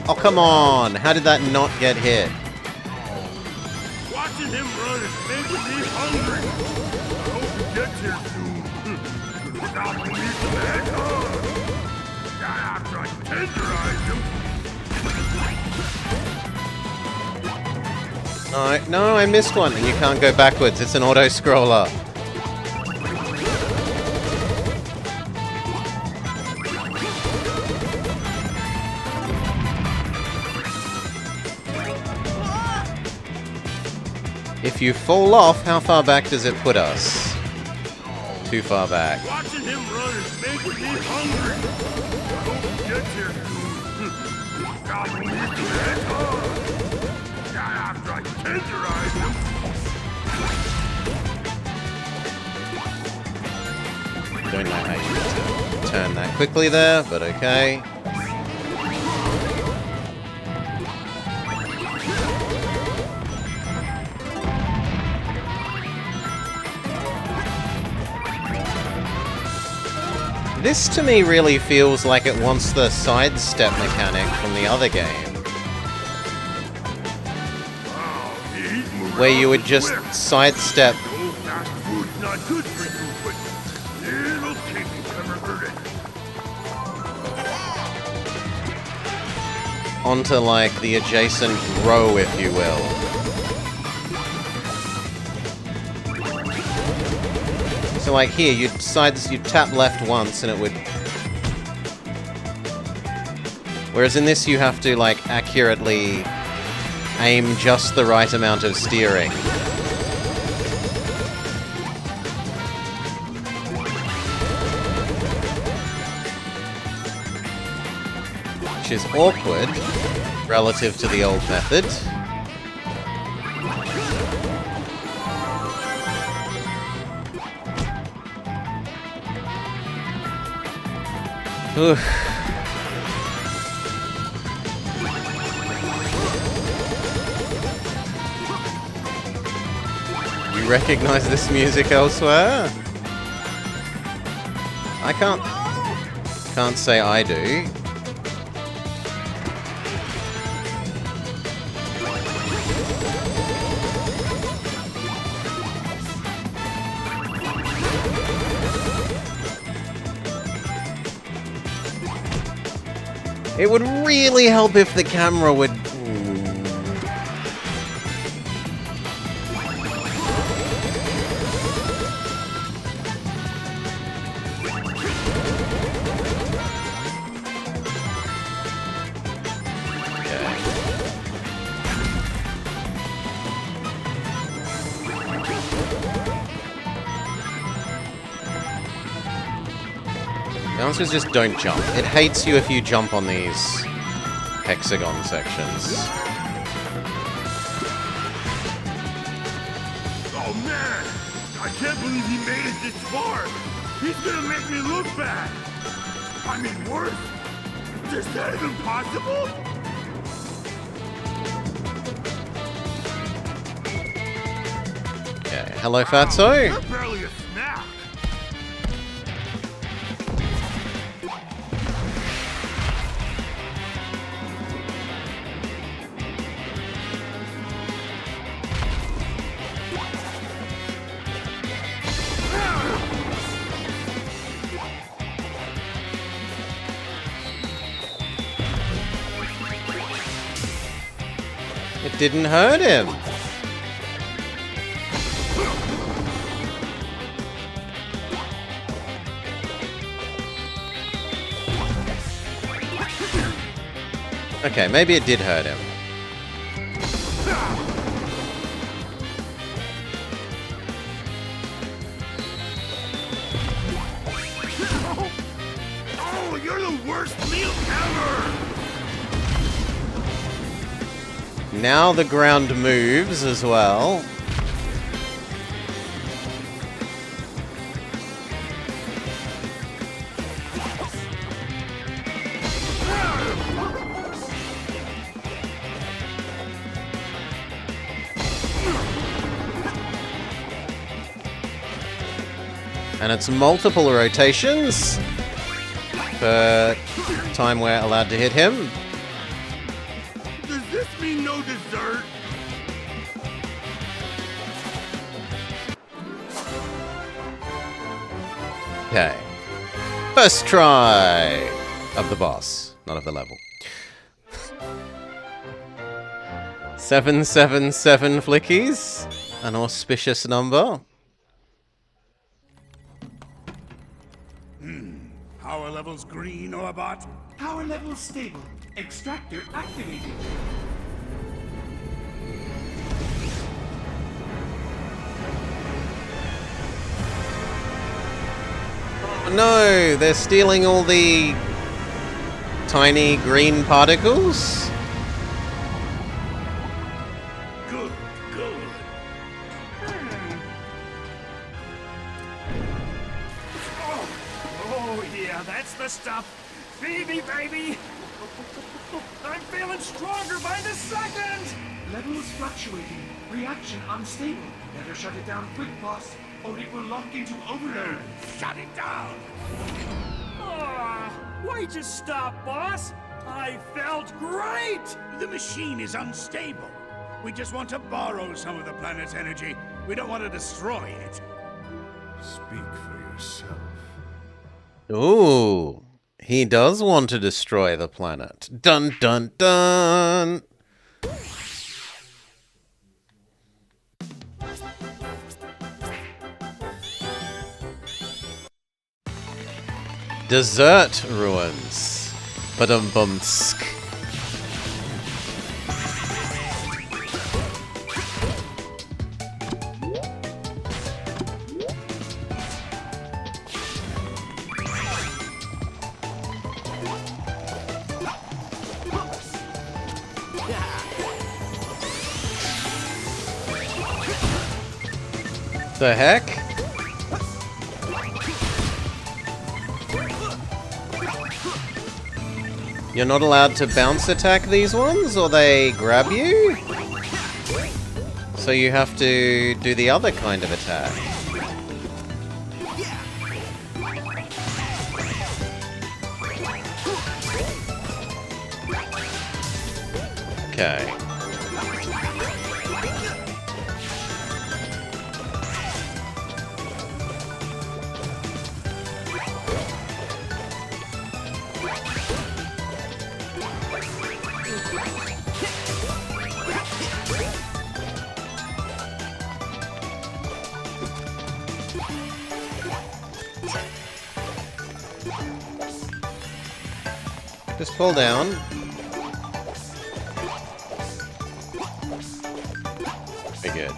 Oh, come on! How did that not get hit? Watching him run is making me hungry. I hope he gets here soon. Without me to back on. After I tenderize him. No, I missed one, and you can't go backwards. It's an auto-scroller. If you fall off, how far back does it put us? Too far back. Watching him run is making me hungry. I hope he gets here soon. Without me to back on. After I tenderize him. Don't know how you need to turn that quickly there, but okay. This to me really feels like it wants the sidestep mechanic from the other game. Where you would just sidestep Fast food's not good for you, but it'll take you never hurt it. onto like the adjacent row, if you will. So like here, you'd tap left once and it would... Whereas in this you have to like accurately aim just the right amount of steering. Which is awkward relative to the old method. Oof. You recognize this music elsewhere? I can't say I do. It would really help if the camera would... The answer is just don't jump. It hates you if you jump on these hexagon sections. Oh man! I can't believe he made it this far! He's gonna make me look bad! I mean, worse? Is that even possible? Okay, hello Fatso. You're barely a snack! It didn't hurt him. Okay, maybe it did hurt him. Oh, you're the worst meal ever! Now the ground moves as well. And it's multiple rotations per time we're allowed to hit him. Does this mean no dessert? Okay. First try of the boss, not of the level. 777 flickies, an auspicious number. Power levels green, Orbot? Power level stable. Extractor activated. Oh no, they're stealing all the tiny green particles. Good, good. Oh yeah, that's the stuff. Feed me, baby. I'm feeling stronger by the second. Levels fluctuating. Reaction unstable. Better shut it down quick, boss, or it will lock into overload. Shut it down! Why just stop, boss? I felt great! The machine is unstable. We just want to borrow some of the planet's energy. We don't want to destroy it. Speak for yourself. Ooh, he does want to destroy the planet. Dun dun dun! Desert ruins. Badum-bumsk. The heck? You're not allowed to bounce attack these ones, or they grab you? So you have to do the other kind of attack. Okay. Just pull down. Very good.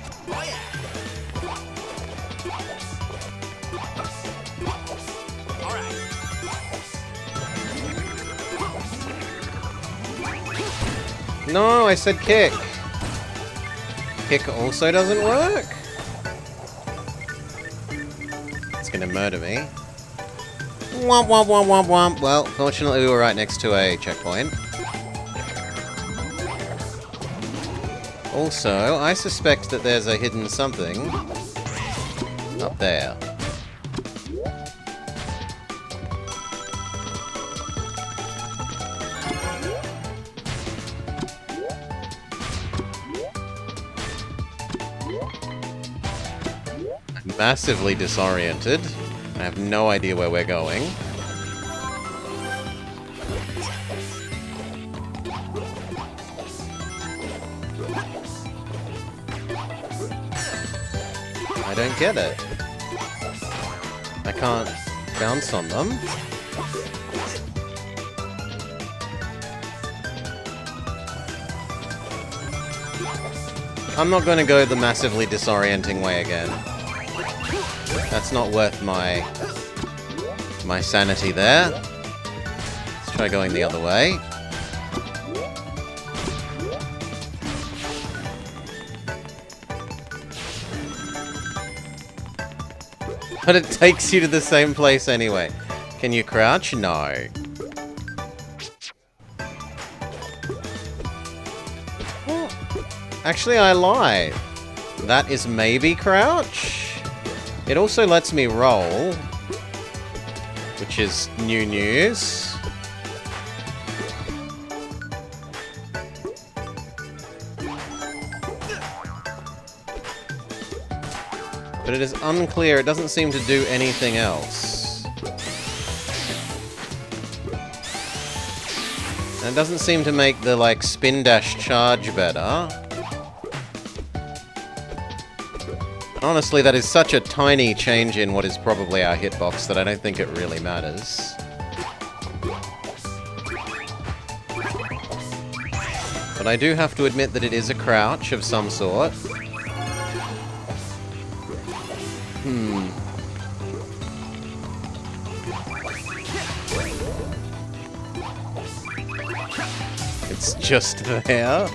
No, I said kick. Kick also doesn't work? It's gonna murder me. Womp womp womp womp womp. Well, fortunately we were right next to a checkpoint. Also, I suspect that there's a hidden something up there. I'm massively disoriented. I have no idea where we're going. I don't get it. I can't bounce on them. I'm not going to go the massively disorienting way again. That's not worth my sanity there. Let's try going the other way. But it takes you to the same place anyway. Can you crouch? No. Actually, I lied. That is maybe crouch. It also lets me roll, which is new news. But it is unclear. It doesn't seem to do anything else. And it doesn't seem to make the, like, spin dash charge better. Honestly, that is such a tiny change in what is probably our hitbox that I don't think it really matters. But I do have to admit that it is a crouch of some sort. It's just there.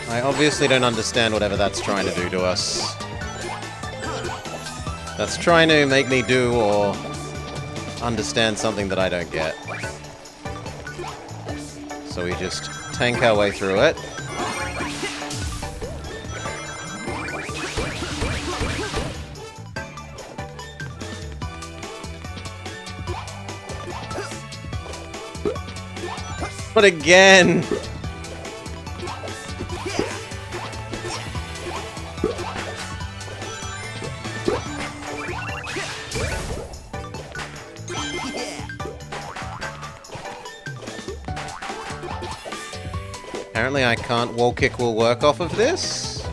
I obviously don't understand whatever that's trying to do to us. That's trying to make me do or understand something that I don't get. So we just tank our way through it. But again! Apparently I can't wall kick will work off of this.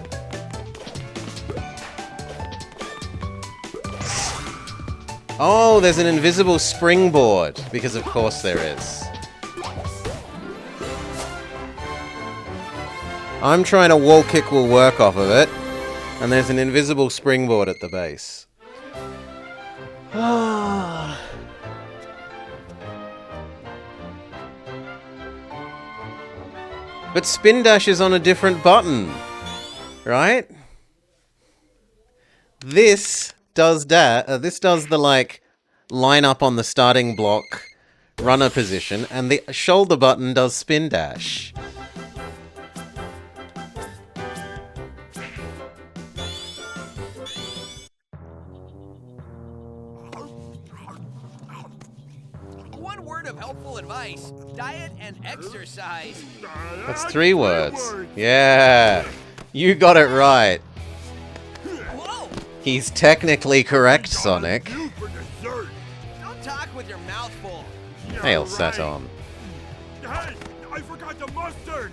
Oh, there's an invisible springboard. Because of course there is. I'm trying to wall kick will work off of it. And there's an invisible springboard at the base. But spin dash is on a different button, right? This does that. This does the like line up on the starting block runner position, and the shoulder button does spin dash. One word of helpful advice: diet and exercise. That's 3 words. Yeah, you got it right. Whoa! He's technically correct, Sonic. You for dessert. Don't talk with your mouth full. Hail Saturn. Hey, I forgot the mustard.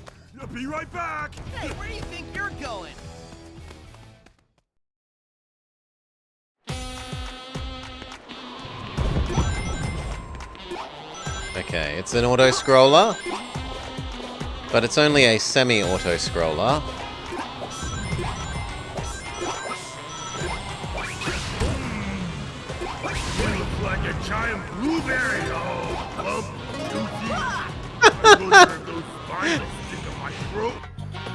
Be right back. Hey, where do you think you're going? Okay, it's an auto-scroller, but it's only a semi-auto-scroller. You look like a giant blueberry. Oh, plump, juicy. I wonder if those spines will stick to my throat.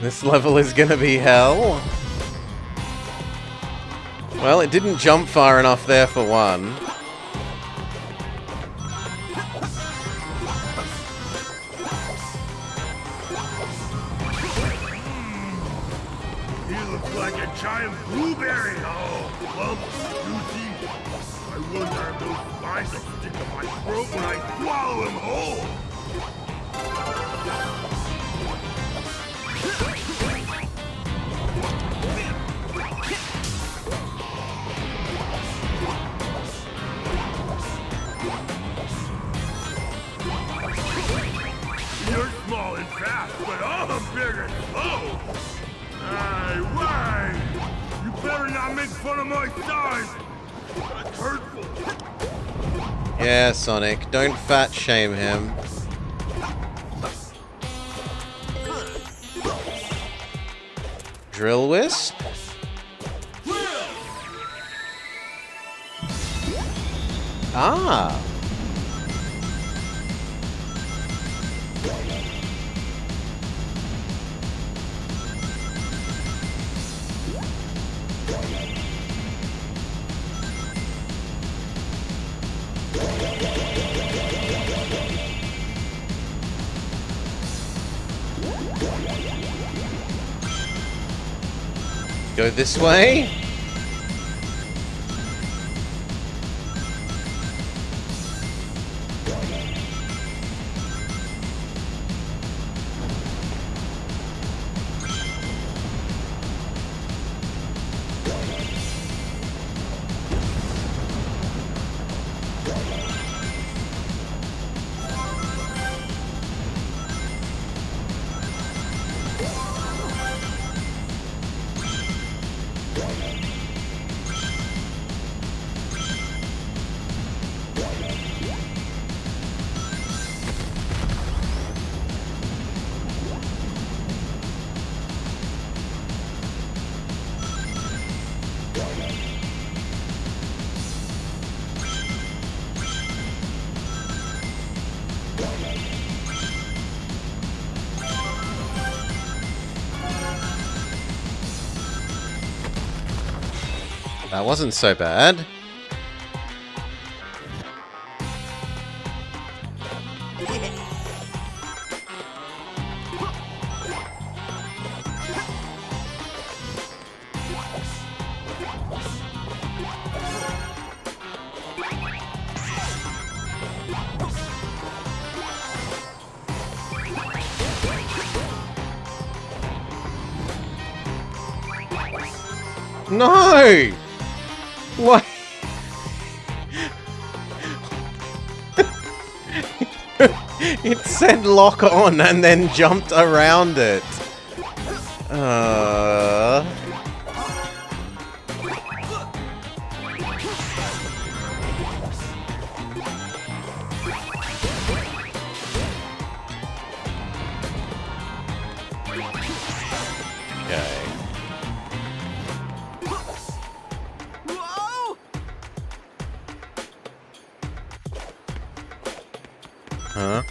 This level is gonna be hell. Well, it didn't jump far enough there for one. He looks like a giant blueberry. Oh, plump, juicy. I wonder if those spines will stick to my throat when I swallow him whole. You're small and fast, but I'm big and slow. Hey, why? You better not make fun of my size. That's hurtful. Yeah, Sonic, don't fat shame him. Drill Wisp? Ah! Go this way? That wasn't so bad. No! What? It said lock on and then jumped around it. Okay. Whoa! Huh?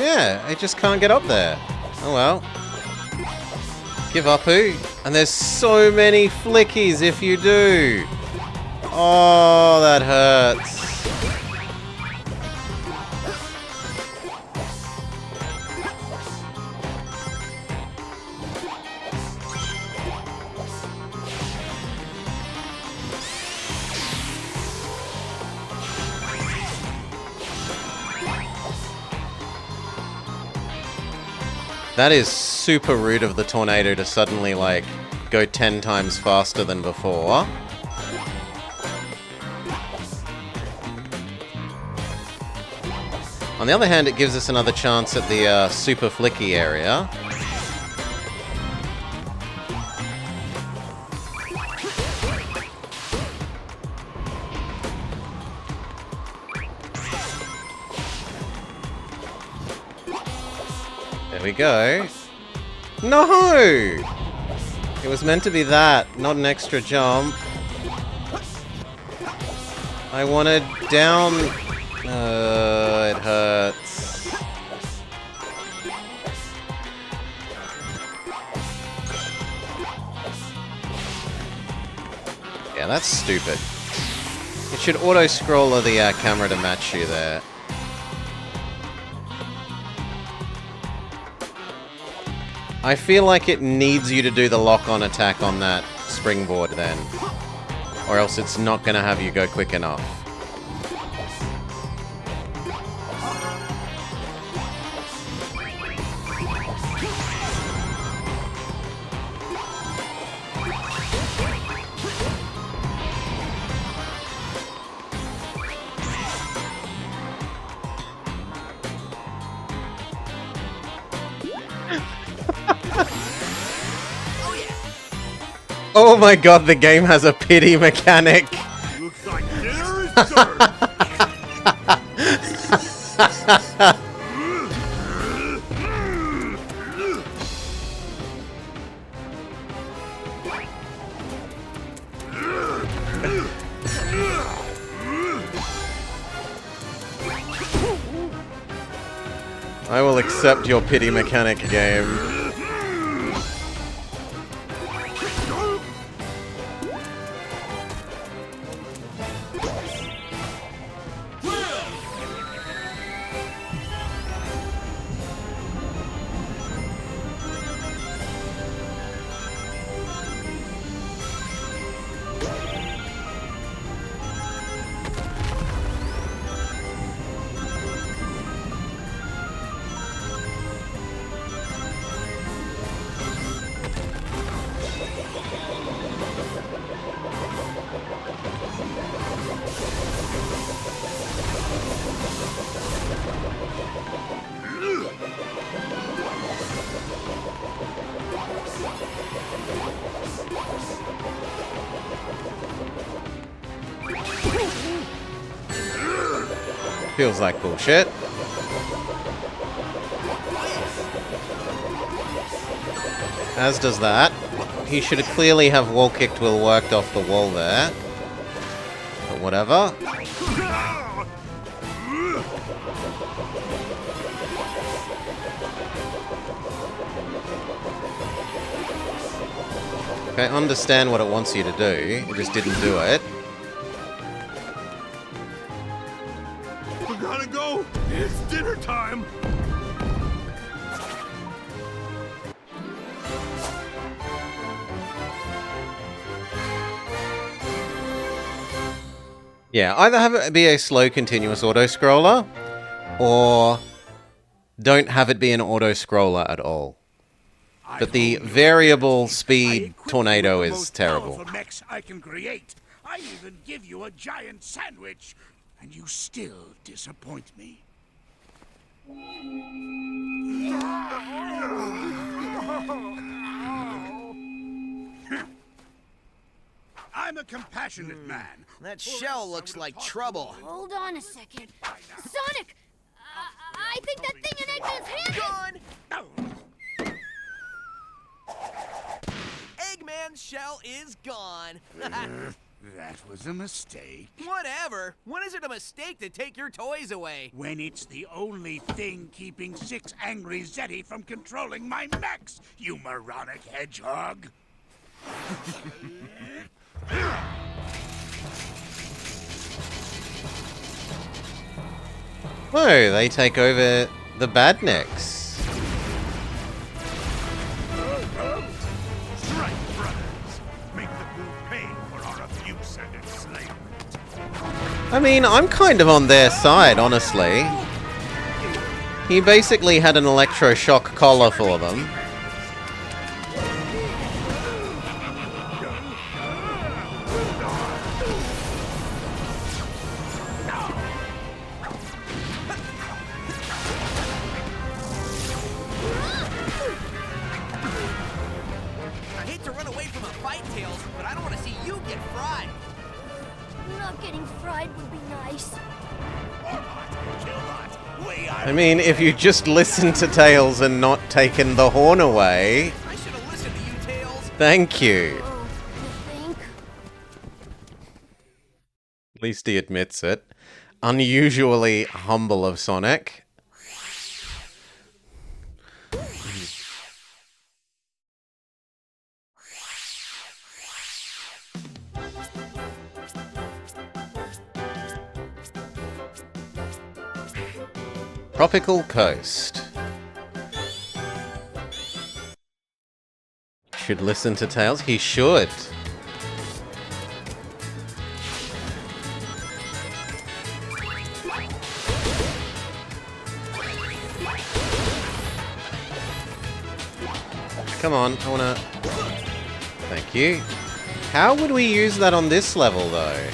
Yeah, I just can't get up there. Oh well. Give up, who? And there's so many flickies if you do. Oh, that hurts. That is super rude of the tornado to suddenly, like, go 10 times faster than before. On the other hand, it gives us another chance at the super flicky area. There we go. No! It was meant to be that, not an extra jump. I wanted down... it hurts. Yeah, that's stupid. It should auto-scroller the camera to match you there. I feel like it needs you to do the lock-on attack on that springboard then. Or else it's not going to have you go quick enough. Oh my god, the game has a pity mechanic. Looks like dinner is served. I will accept your pity mechanic, game. Feels like bullshit. As does that. He should clearly have wall kicked Will worked off the wall there. But whatever. Okay, I understand what it wants you to do. It just didn't do it. We gotta go. It's dinner time. Yeah, either have it be a slow continuous auto-scroller, or don't have it be an auto-scroller at all. But the variable speed tornado is terrible. Mechs I can create. I even give you a giant sandwich, and you still disappoint me. I'm a compassionate man. That shell looks like trouble. Hold on a second. Sonic! I think that thing in Eggman's hand Gone! Eggman's shell is gone. That was a mistake. Whatever. When is it a mistake to take your toys away? When it's the only thing keeping 6 angry Zeti from controlling my mechs, you moronic hedgehog! Oh, they take over the Badniks. Strike, brothers! Make the fool pay for our abuse and enslavement. I mean, I'm kind of on their side, honestly. He basically had an electroshock collar for them. I hate to run away from a fight, Tails, but I don't want to see you get fried. Not getting fried would be nice. I mean, if you just listened to Tails and not taken the horn away... I should have listened to you, Tails. Thank you. Oh, you think? At least he admits it. Unusually humble of Sonic. Tropical Coast. Should listen to Tails? He should. Come on, I wanna... Thank you. How would we use that on this level, though?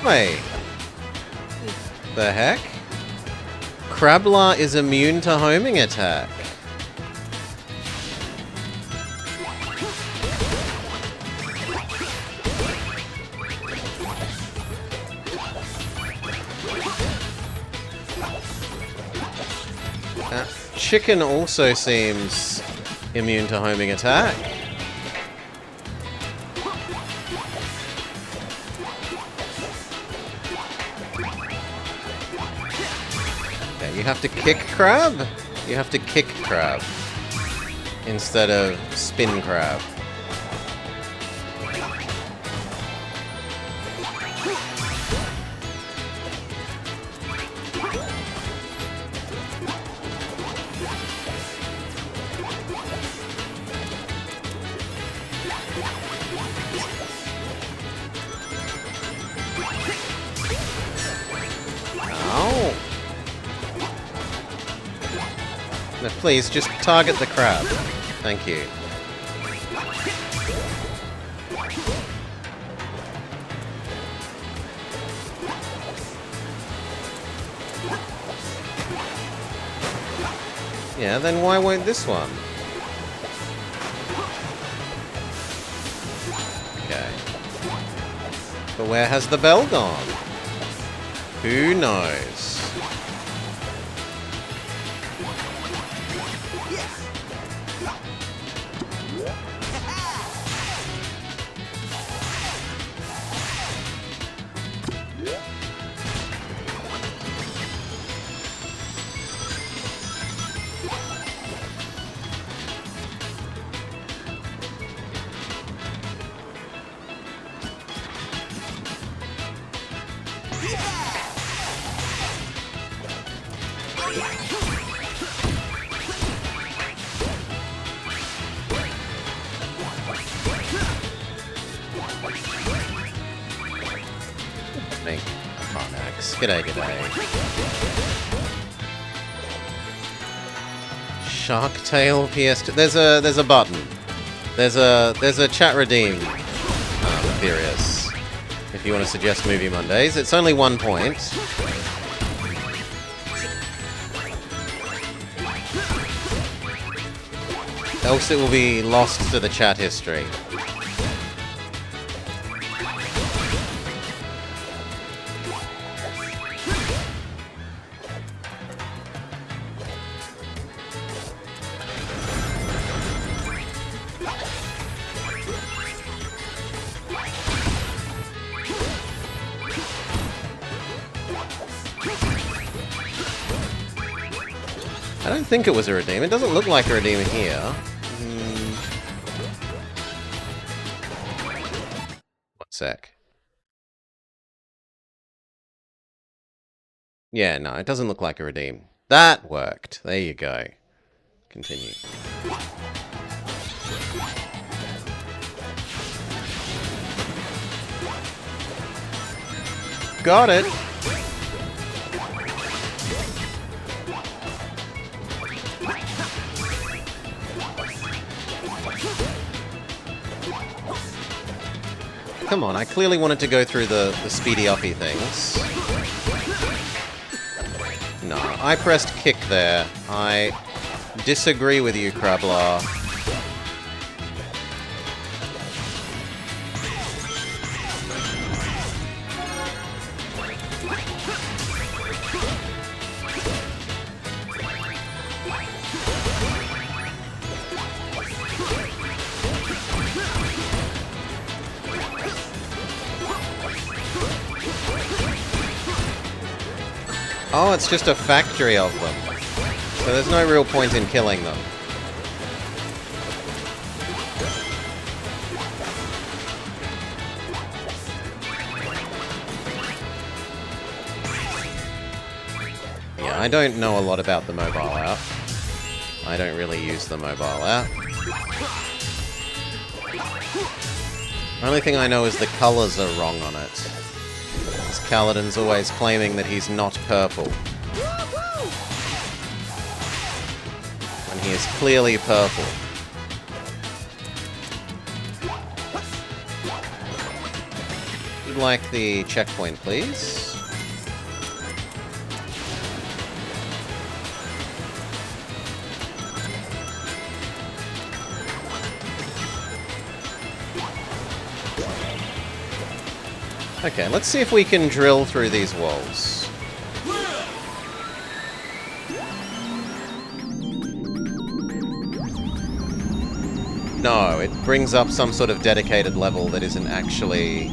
Wait. The heck? Crablar is immune to homing attack. Chicken also seems immune to homing attack. Okay, you have to kick crab? You have to kick crab instead of spin crab. No, please, just target the crab. Thank you. Yeah, then why won't this one? Okay. But where has the bell gone? Who knows? Make a Carnax. G'day, g'day. Shark Tail PS2. There's a button. There's a chat redeem. Furious. If you want to suggest Movie Mondays, it's only 1 point. Else it will be lost to the chat history. I don't think it was a redeem. It doesn't look like a redeem here. One sec. Yeah, no, it doesn't look like a redeem. That worked. There you go. Continue. Got it. Come on, I clearly wanted to go through the speedy uppy things. No, I pressed kick there. I disagree with you, Crablar. Oh, it's just a factory of them. So there's no real point in killing them. Yeah, I don't know a lot about the mobile app. I don't really use the mobile app. The only thing I know is the colors are wrong on it. Kaladin's always claiming that he's not purple. When he is clearly purple. Would like the checkpoint, please. Okay, let's see if we can drill through these walls. No, it brings up some sort of dedicated level that isn't actually...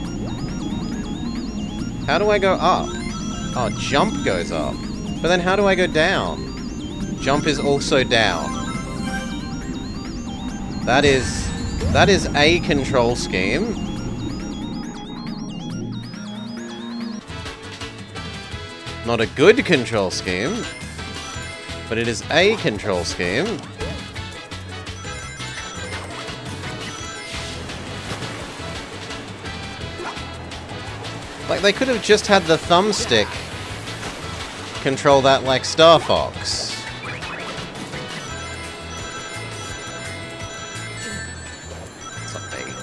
How do I go up? Oh, jump goes up. But then how do I go down? Jump is also down. That is a control scheme. Not a good control scheme, but it is a control scheme. Like, they could have just had the thumbstick control that like Star Fox. Something.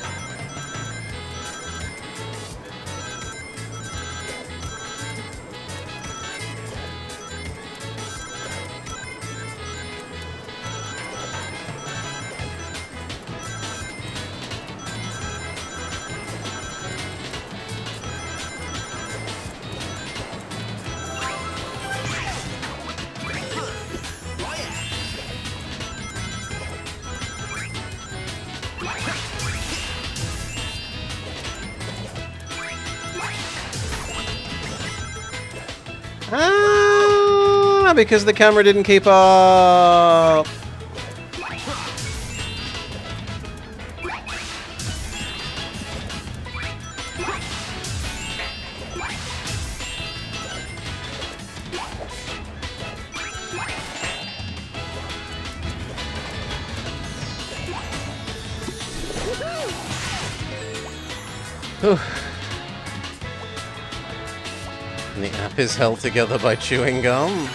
Ah, because the camera didn't keep up. Whew. And the app is held together by chewing gum.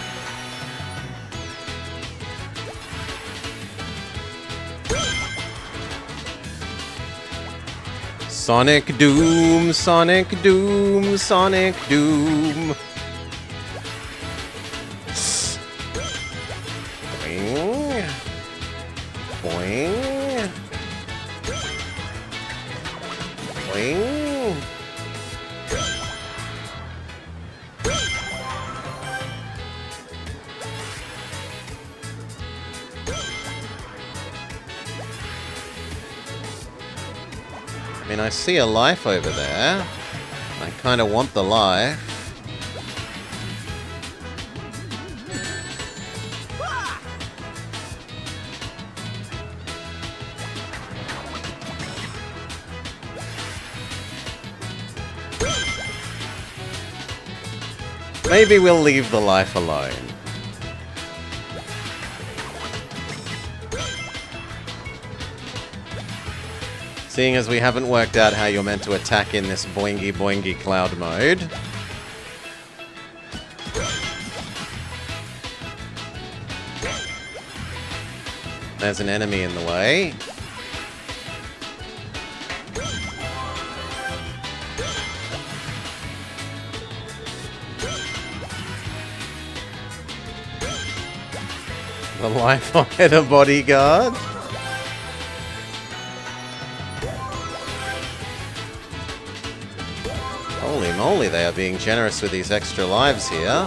Sonic Doom, Sonic Doom, Sonic Doom. Boing. Boing. Boing. I mean, I see a life over there. I kind of want the life. Maybe we'll leave the life alone. Seeing as we haven't worked out how you're meant to attack in this boingy boingy cloud mode. There's an enemy in the way. The life on a bodyguard. Holy moly, they are being generous with these extra lives here.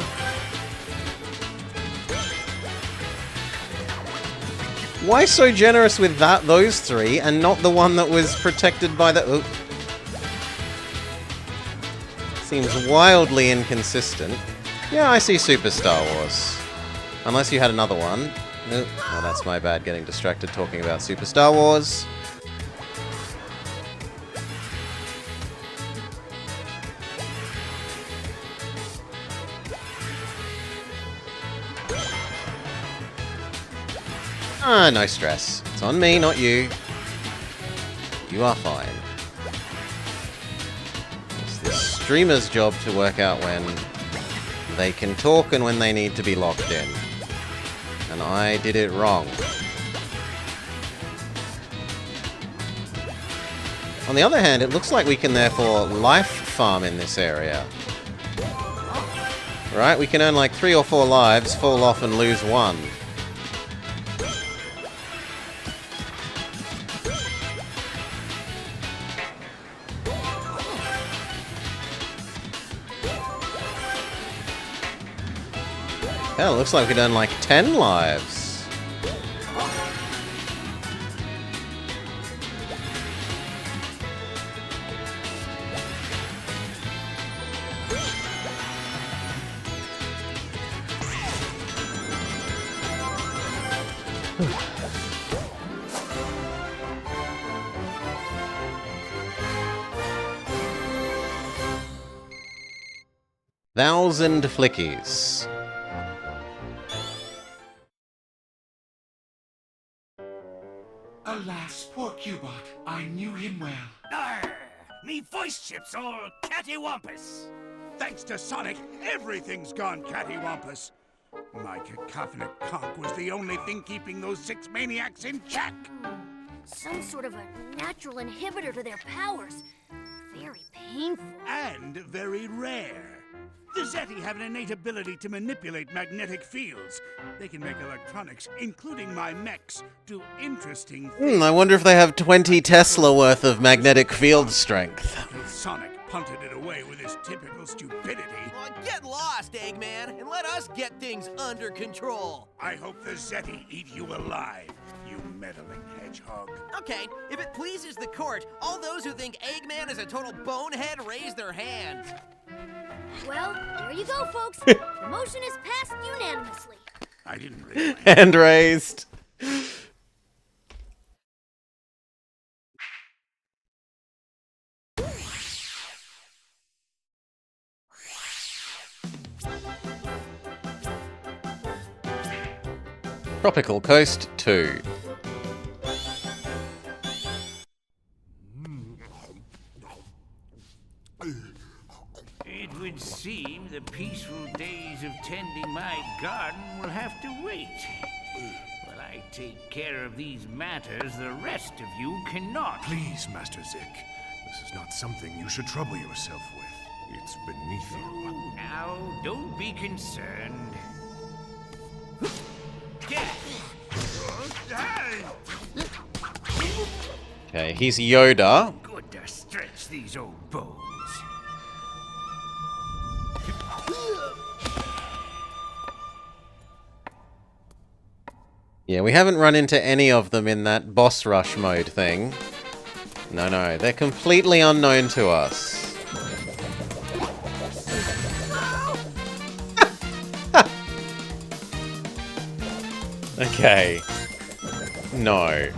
Why so generous with those three and not the one that was protected by the... Oop. Seems wildly inconsistent. Yeah, I see Super Star Wars. Unless you had another one. Nope. Oh, that's my bad, getting distracted talking about Super Star Wars. Ah, no stress. It's on me, not you. You are fine. It's the streamer's job to work out when they can talk and when they need to be locked in. And I did it wrong. On the other hand, it looks like we can therefore life farm in this area. Right, we can earn like 3 or 4 lives, fall off and lose 1. Hell, it looks like we could earn like 10 lives. Thousand flickies. Alas, poor Cubot. I knew him well. Arr! Me voice chips all cattywampus. Thanks to Sonic, everything's gone cattywampus. My cacophonic conch was the only thing keeping those 6 maniacs in check. Some sort of a natural inhibitor to their powers. Very painful. And very rare. The Zeti have an innate ability to manipulate magnetic fields. They can make electronics, including my mechs, do interesting things. I wonder if they have 20 Tesla worth of magnetic field strength. Until Sonic punted it away with his typical stupidity. Well, get lost, Eggman, and let us get things under control. I hope the Zeti eat you alive, you meddling hedgehog. Okay, if it pleases the court, all those who think Eggman is a total bonehead raise their hands. Well, there you go, folks. The motion is passed unanimously. I didn't really. Hand raised. Tropical Coast 2. It would seem the peaceful days of tending my garden will have to wait. While I take care of these matters, the rest of you cannot. Please, Master Zik. This is not something you should trouble yourself with. It's beneath you. Now, don't be concerned. Get Okay, he's Yoda. good to stretch these old bones. Yeah, we haven't run into any of them in that boss rush mode thing. No, they're completely unknown to us. Okay. No.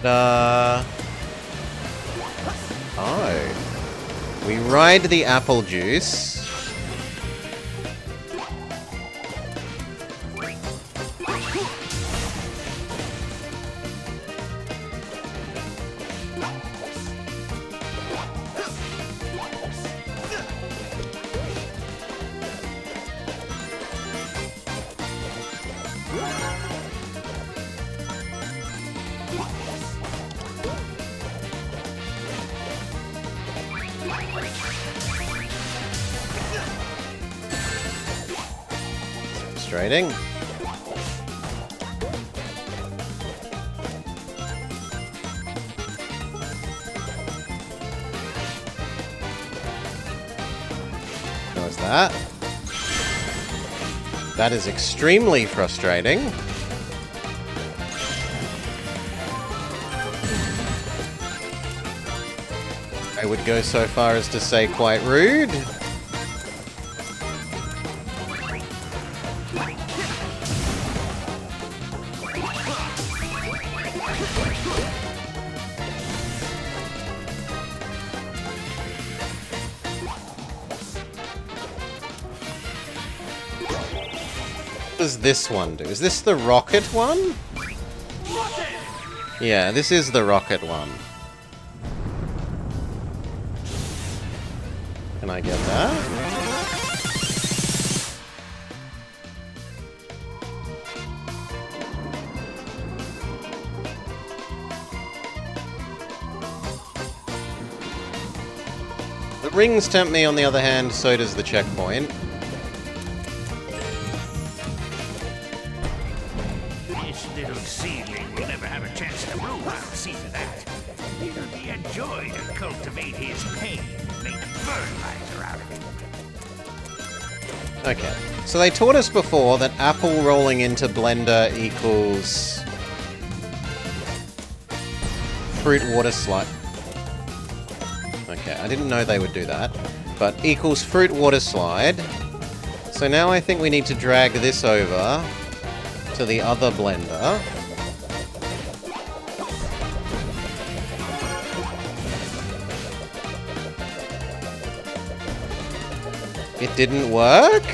But, Oh. We ride the apple juice. Frustrating. What was that? That is extremely frustrating. I would go so far as to say quite rude. What does this one do? Is this the rocket one? Yeah, this is the rocket one. Can I get that? The rings tempt me, on the other hand, so does the checkpoint. This little seedling will never have a chance to bloom, I'll see to that. It'll be a joy to cultivate his pain and make fertilizer out of it. Okay, so they taught us before that apple rolling into blender equals fruit water slide. Okay, I didn't know they would do that, but equals fruit water slide. So now I think we need to drag this over to the other blender. It didn't work?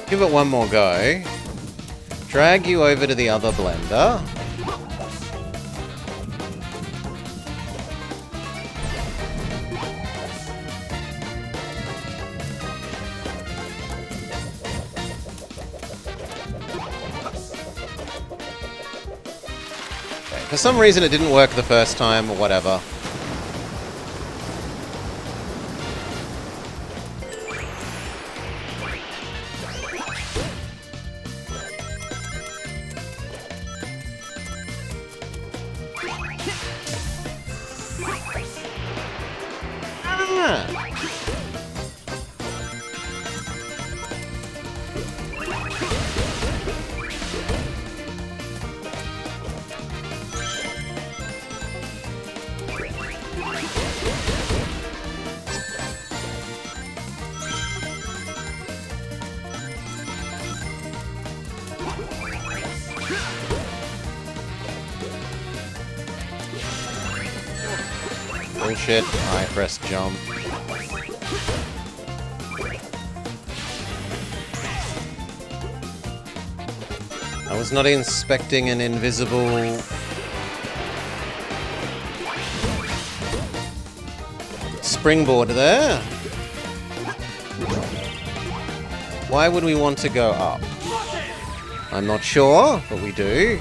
Give it one more go. Drag you over to the other blender. For some reason it didn't work the first time, or whatever. Bullshit. I pressed jump. I was not inspecting an invisible springboard there. Why would we want to go up? I'm not sure, but we do.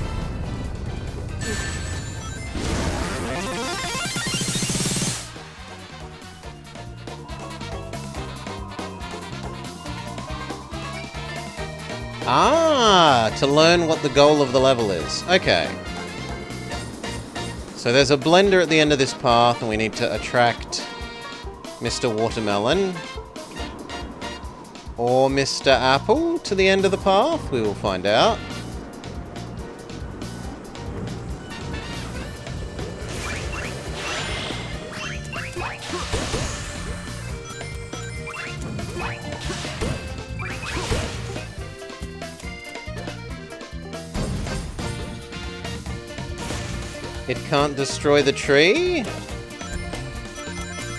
Ah, to learn what the goal of the level is. Okay. So there's a blender at the end of this path, and we need to attract Mr. Watermelon or Mr. Apple to the end of the path. We will find out. It can't destroy the tree?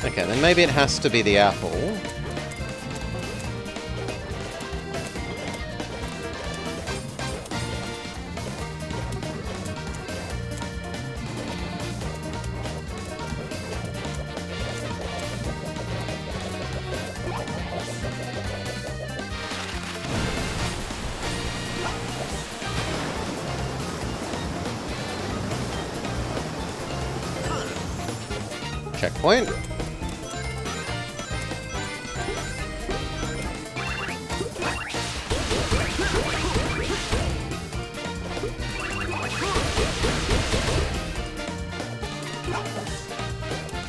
Okay, then maybe it has to be the apple. Checkpoint.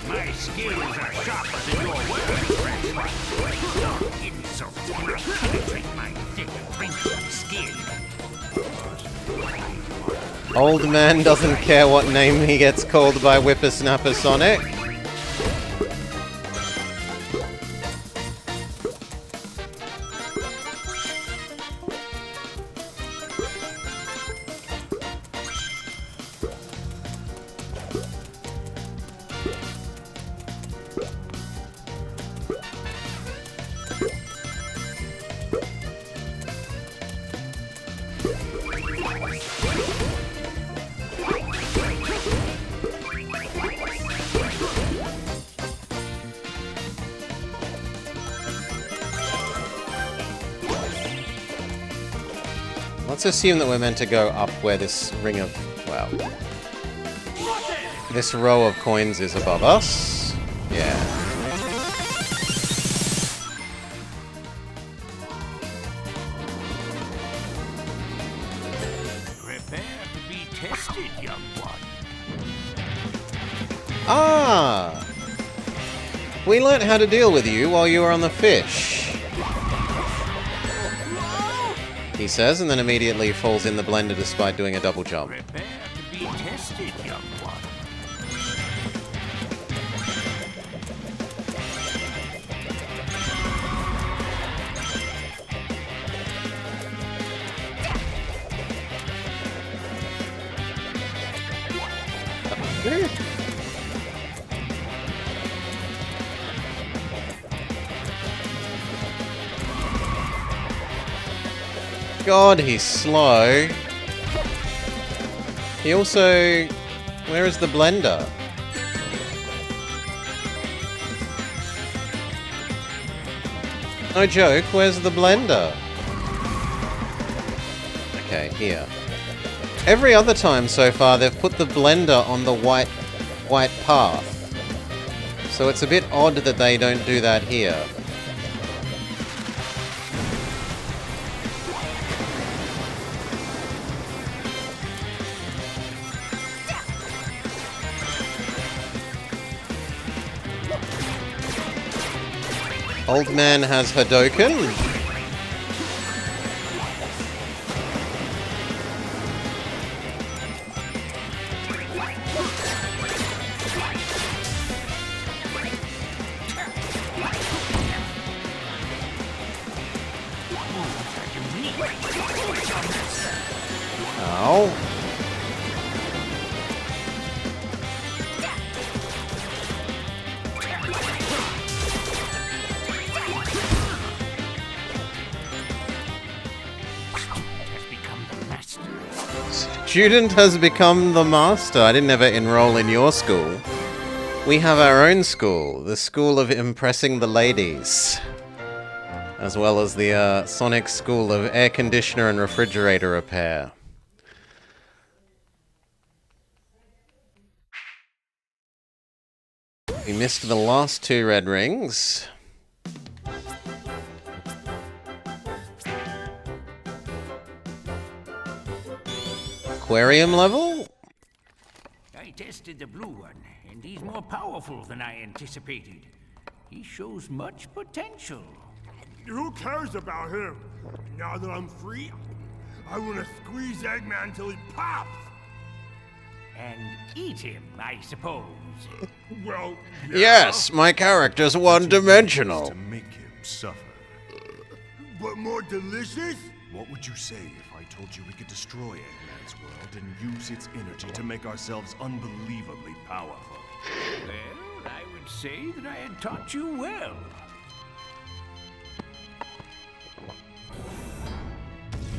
My skills are sharper than your words, Ratchet. Your insults will penetrate my thick, wrinkly skin. Old man doesn't care what name he gets called by Whippersnapper Sonic. Let's assume that we're meant to go up where this ring of, well, this row of coins is above us. Yeah. Prepare to be tested, young one. Ah! We learnt how to deal with you while you were on the fish. He says, and then immediately falls in the blender despite doing a double jump. Prepare to be tested, young one. God, he's slow. He also... Where is the blender? No joke, where's the blender? Okay, here. Every other time so far they've put the blender on the white path. So it's a bit odd that they don't do that here. Old man has Hadoken. Ow. Student has become the master. I didn't ever enroll in your school. We have our own school, the School of Impressing the Ladies, as well as the Sonic School of Air Conditioner and Refrigerator Repair. We missed the last two red rings. Aquarium level? I tested the blue one, and he's more powerful than I anticipated. He shows much potential. Who cares about him? Now that I'm free, I want to squeeze Eggman till he pops! And eat him, I suppose. Well, Yes, my character's one-dimensional. To make him suffer. But more delicious? What would you say if I told you we could destroy Eggman's world and use its energy to make ourselves unbelievably powerful? Well, I would say that I had taught you well.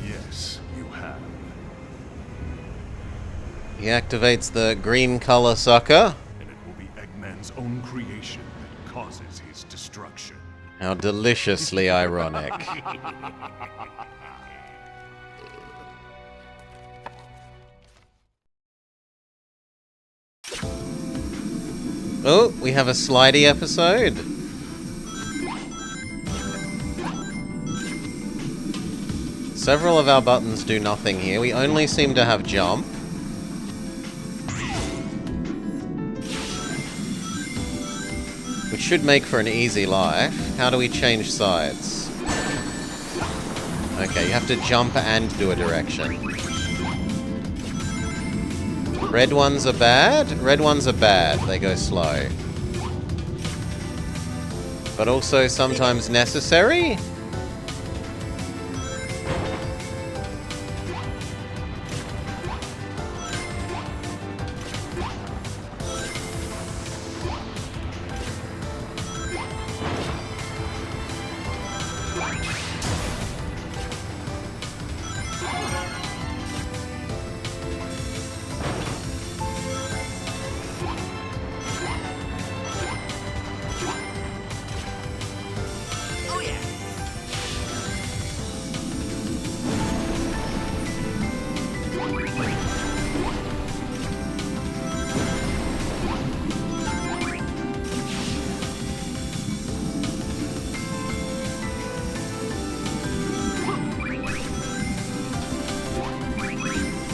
Yes, you have. He activates the green color sucker. And it will be Eggman's own creation that causes his destruction. How deliciously ironic. Oh, we have a slidey episode. Several of our buttons do nothing here. We only seem to have jump. Which should make for an easy life. How do we change sides? Okay, you have to jump and do a direction. Red ones are bad? Red ones are bad. They go slow. But also sometimes necessary?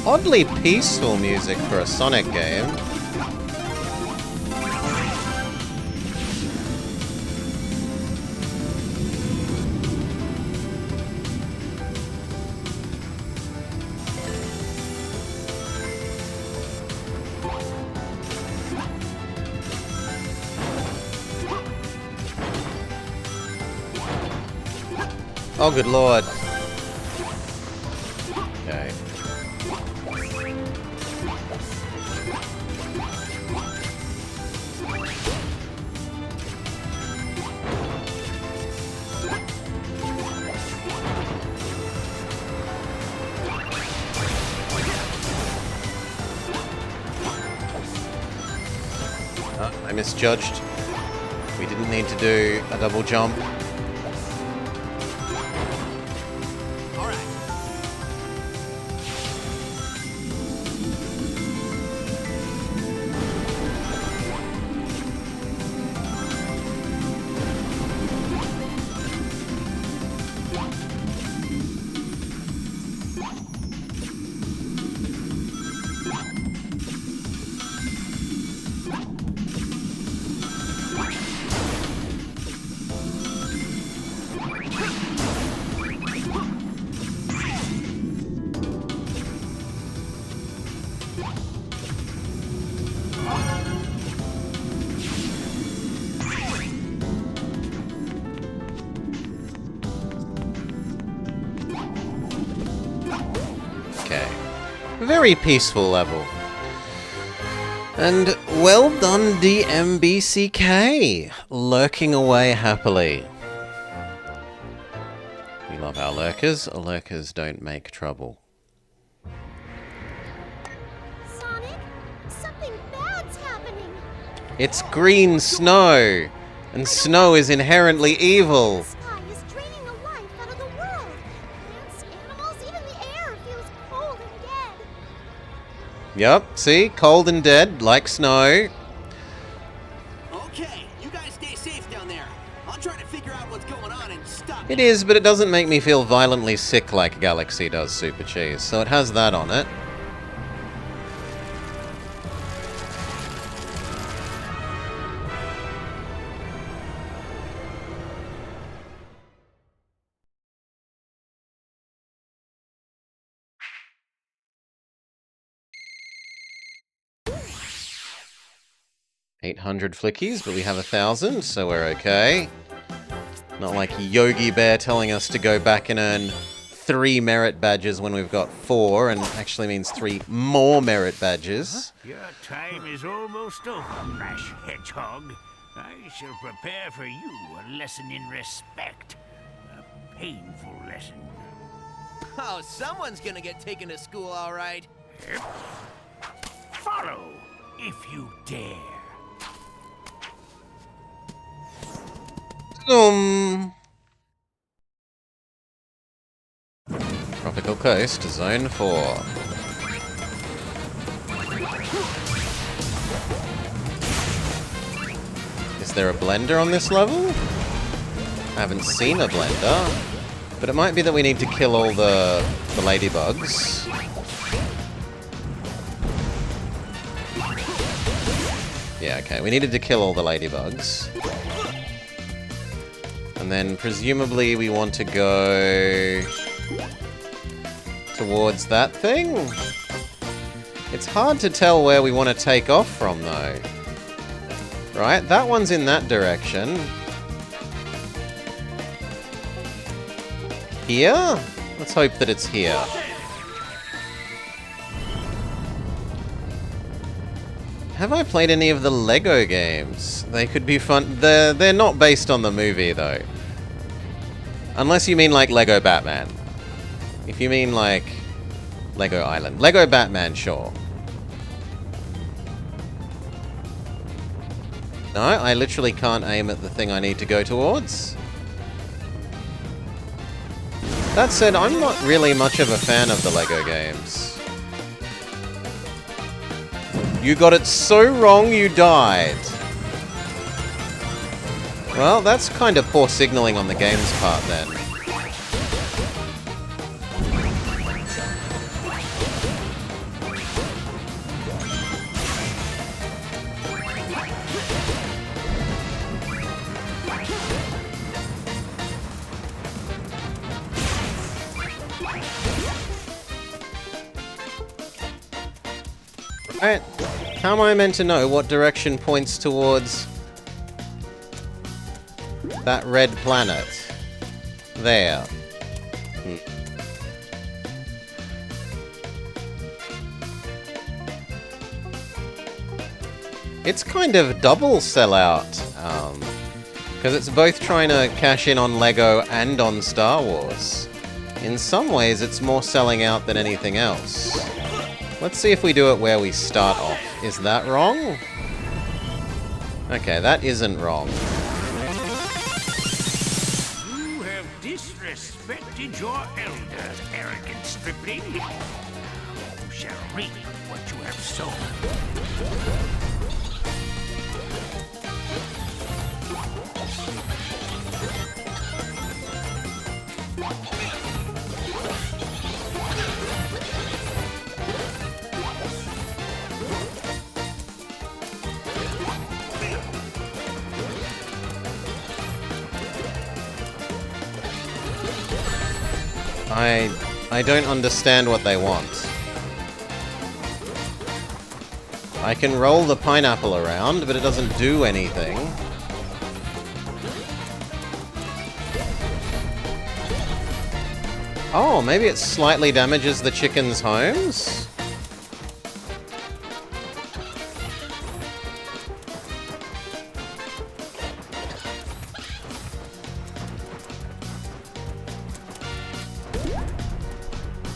Oddly peaceful music for a Sonic game. Oh, good lord. Okay. I misjudged. We didn't need to do a double jump. Very peaceful level. And well done, DMBCK, lurking away happily. We love our lurkers. Lurkers don't make trouble. Sonic, something bad's happening. It's green snow, and snow is inherently evil. The sky is draining the life out of the world. Plants, animals, even the air feels cold and dead. Yep, see? Cold and dead, like snow. Okay, you guys stay safe down there. I'll try to figure out what's going on and stop It is, but it doesn't make me feel violently sick like Galaxy does Super Cheese, so it has that on it. $800 flickies, but we have 1,000, so we're okay. Not like Yogi Bear telling us to go back and earn 3 merit badges when we've got 4, and actually means 3 more merit badges. Your time is almost over, rash hedgehog. I shall prepare for you a lesson in respect. A painful lesson. Oh, someone's gonna get taken to school, all right. Follow, if you dare. Tropical Coast, Zone 4. Is there a blender on this level? I haven't seen a blender. But it might be that we need to kill all the ladybugs. Yeah, okay. We needed to kill all the ladybugs. And then presumably we want to go towards that thing? It's hard to tell where we want to take off from, though. Right? That one's in that direction. Here? Let's hope that it's here. Have I played any of the Lego games? They could be fun. They're not based on the movie, though. Unless you mean, like, Lego Batman. If you mean, like, Lego Island. Lego Batman, sure. No, I literally can't aim at the thing I need to go towards. That said, I'm not really much of a fan of the Lego games. You got it so wrong you died. Well, that's kind of poor signaling on the game's part then. Right. How am I meant to know what direction points towards that red planet? There. It's kind of double sellout, because it's both trying to cash in on Lego and on Star Wars. In some ways, it's more selling out than anything else. Let's see if we do it where we start off. Is that wrong? Okay, that isn't wrong. You have disrespected your elders, arrogant stripling. You shall reap what you have sown. I don't understand what they want. I can roll the pineapple around, but it doesn't do anything. Oh, maybe it slightly damages the chickens' homes?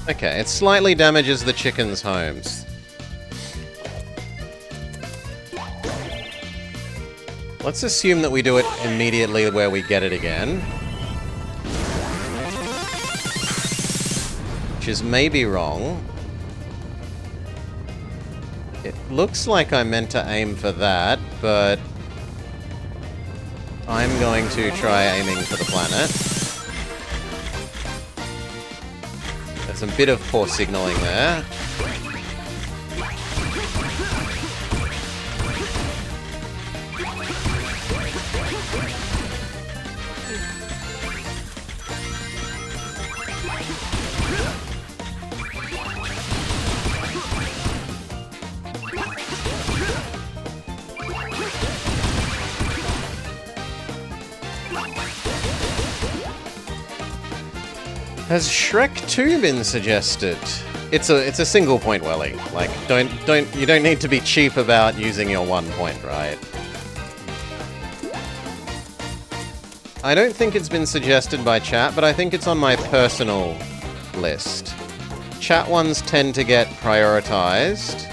Okay, it slightly damages the chickens' homes. Let's assume that we do it immediately where we get it again. Which is maybe wrong. It looks like I'm meant to aim for that, but I'm going to try aiming for the planet. There's a bit of poor signaling there. Has Shrek 2 been suggested? It's a single point welly. Like, you don't need to be cheap about using your 1 point, right? I don't think it's been suggested by chat, but I think it's on my personal list. Chat ones tend to get prioritized.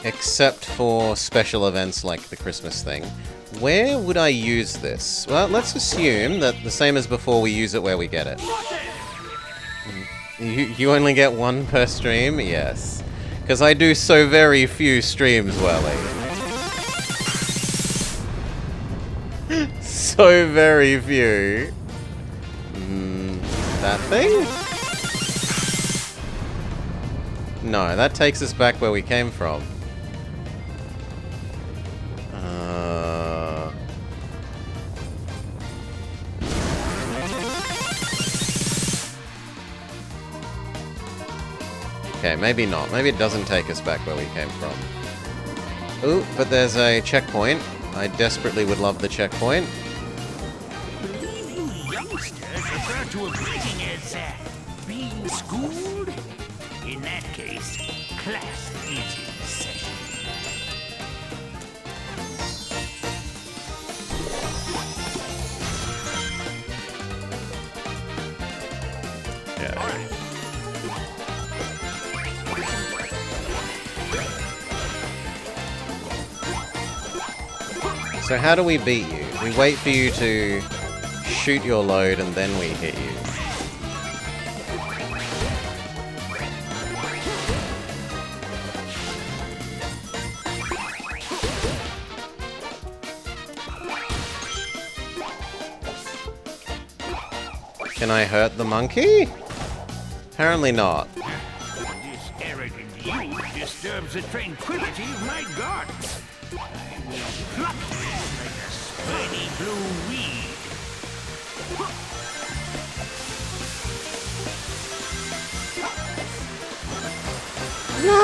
Except for special events like the Christmas thing. Where would I use this? Well, let's assume that the same as before, we use it where we get it. You only get 1 per stream? Yes. Because I do so very few streams, Welly. So very few. That thing? No, that takes us back where we came from. Okay, maybe not. Maybe it doesn't take us back where we came from. Ooh, but there's a checkpoint. I desperately would love the checkpoint. Youngsters refer to a greeting as being schooled. In that case, class is in session. Yeah. So how do we beat you? We wait for you to shoot your load and then we hit you. Can I hurt the monkey? Apparently not. This arrogant youth disturbs the tranquility of my garden. I will pluck him like a spiny blue weed. No!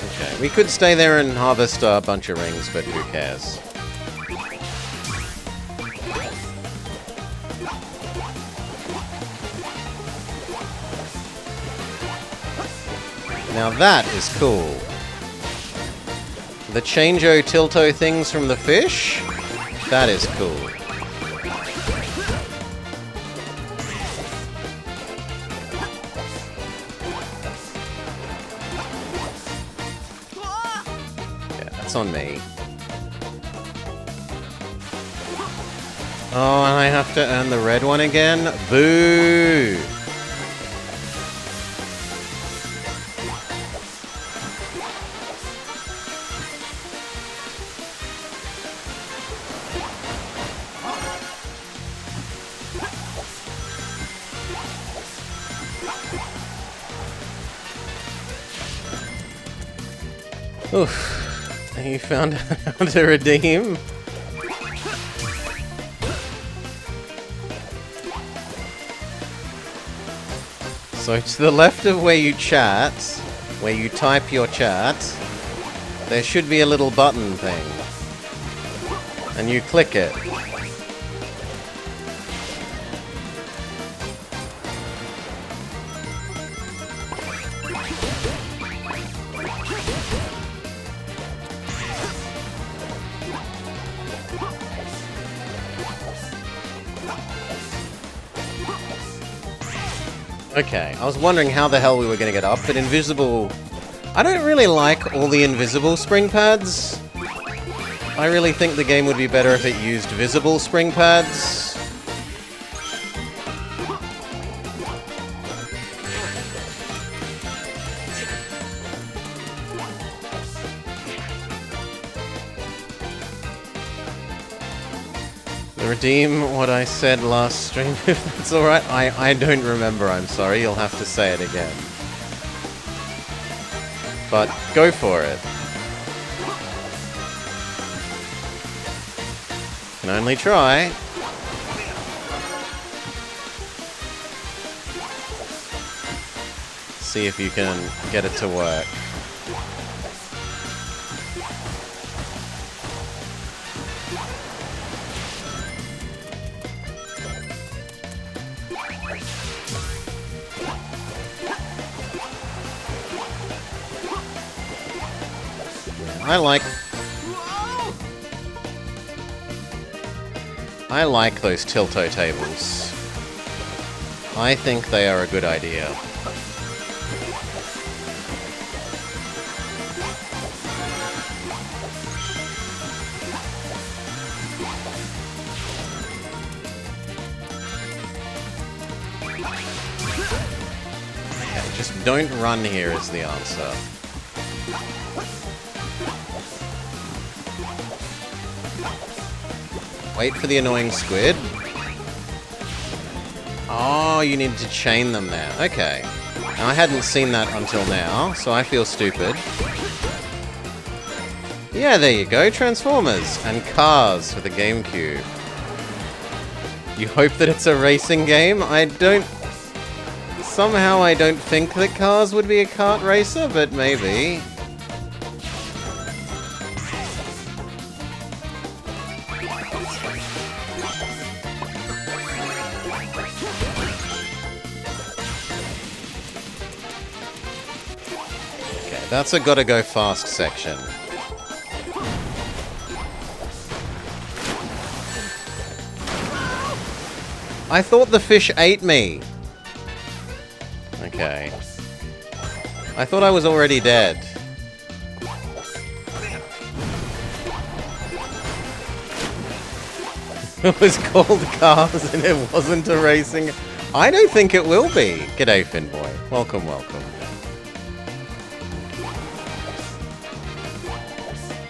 Okay, we could stay there and harvest a bunch of rings, but who cares? Now that is cool. The Change-O Tilto things from the fish? That is cool. Yeah, that's on me. Oh, and I have to earn the red one again? Boo! Oof. You found out how to redeem? So to the left of where you chat, where you type your chat, there should be a little button thing. And you click it. Okay, I was wondering how the hell we were going to get up, but invisible... I don't really like all the invisible spring pads. I really think the game would be better if it used visible spring pads. Redeem what I said last stream, if that's alright. I don't remember, I'm sorry. You'll have to say it again. But go for it. Can only try. See if you can get it to work. I like those tilto tables. I think they are a good idea. Okay, just don't run here is the answer. Wait for the annoying squid. Oh, you need to chain them now. Okay. Now, I hadn't seen that until now, so I feel stupid. Yeah, there you go. Transformers and cars for the GameCube. You hope that it's a racing game? Somehow I don't think that Cars would be a kart racer, but maybe. That's a gotta go fast section. I thought the fish ate me. Okay. I thought I was already dead. It was called Cars and it wasn't a racing. I don't think it will be. G'day, Finboy. Welcome, welcome.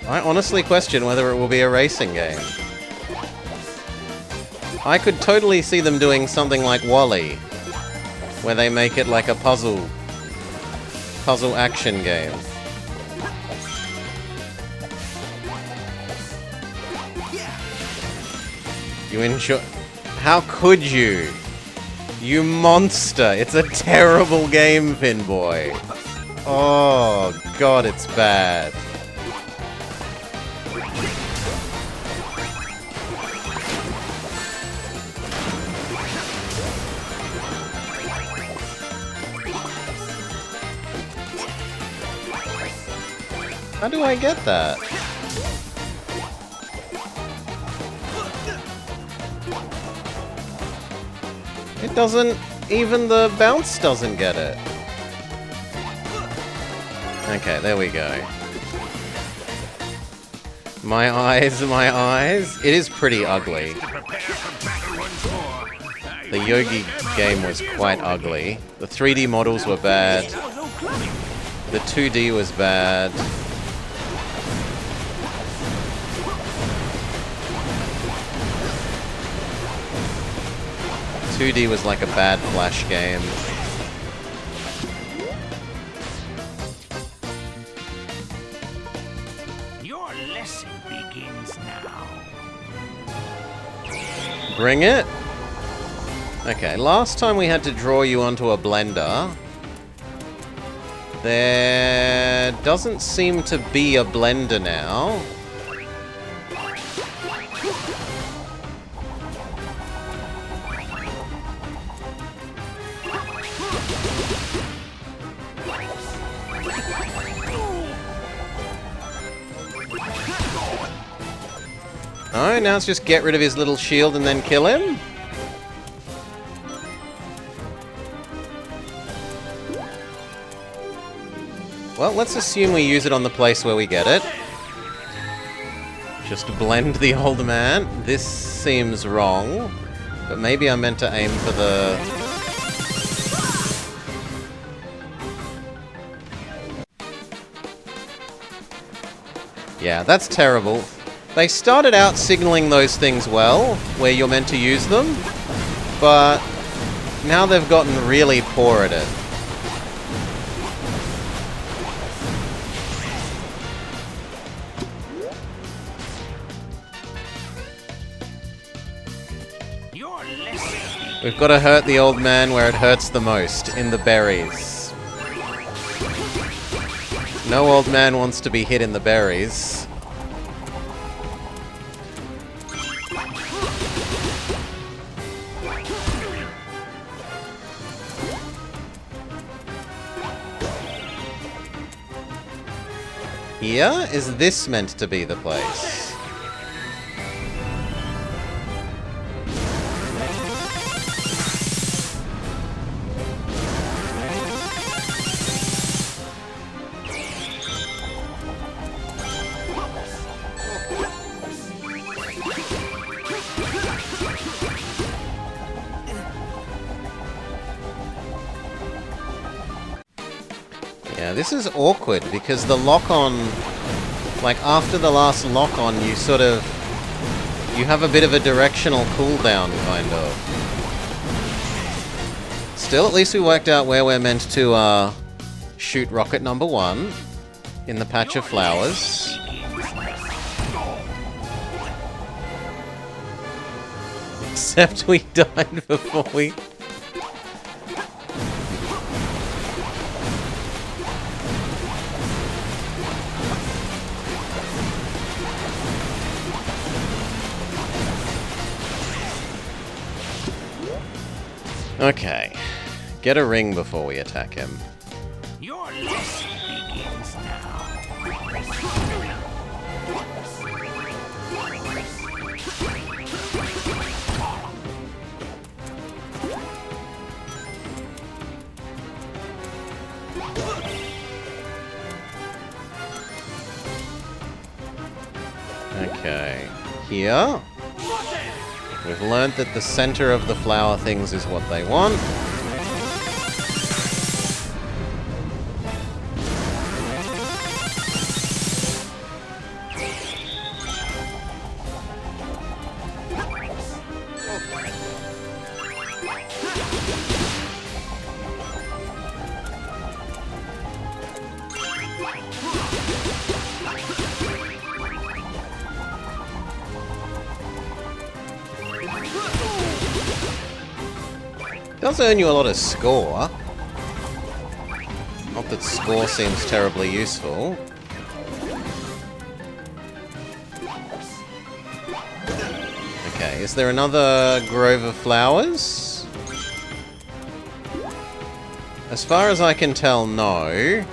I honestly question whether it will be a racing game. I could totally see them doing something like Wall-E, where they make it like a puzzle action game. You enjoy... How could you? You monster! It's a terrible game, Finboy. Oh, God, it's bad. How do I get that? It doesn't... Even the bounce doesn't get it. Okay, there we go. My eyes, my eyes. It is pretty ugly. The Yogi game was quite ugly. The 3D models were bad. The 2D was bad. 2D was like a bad Flash game. Your lesson begins now. Bring it? Okay, last time we had to draw you onto a blender. There doesn't seem to be a blender now. Oh, now it's just get rid of his little shield and then kill him? Well, let's assume we use it on the place where we get it. Just blend the old man. This seems wrong, but maybe I'm meant to aim for the... Yeah, that's terrible. They started out signaling those things well, where you're meant to use them, but now they've gotten really poor at it. We've got to hurt the old man where it hurts the most, in the berries. No old man wants to be hit in the berries. Here? Is this meant to be the place? Yeah, this is awkward because the lock-on, like after the last lock-on, you have a bit of a directional cooldown, kind of. Still, at least we worked out where we're meant to shoot rocket number 1 in the patch of flowers. Except we died before we... Okay. Get a ring before we attack him. Your lesson begins now. Okay. Here. We've learned that the center of the flower things is what they want. Does earn you a lot of score. Not that score seems terribly useful. Okay, is there another grove of flowers? As far as I can tell, no.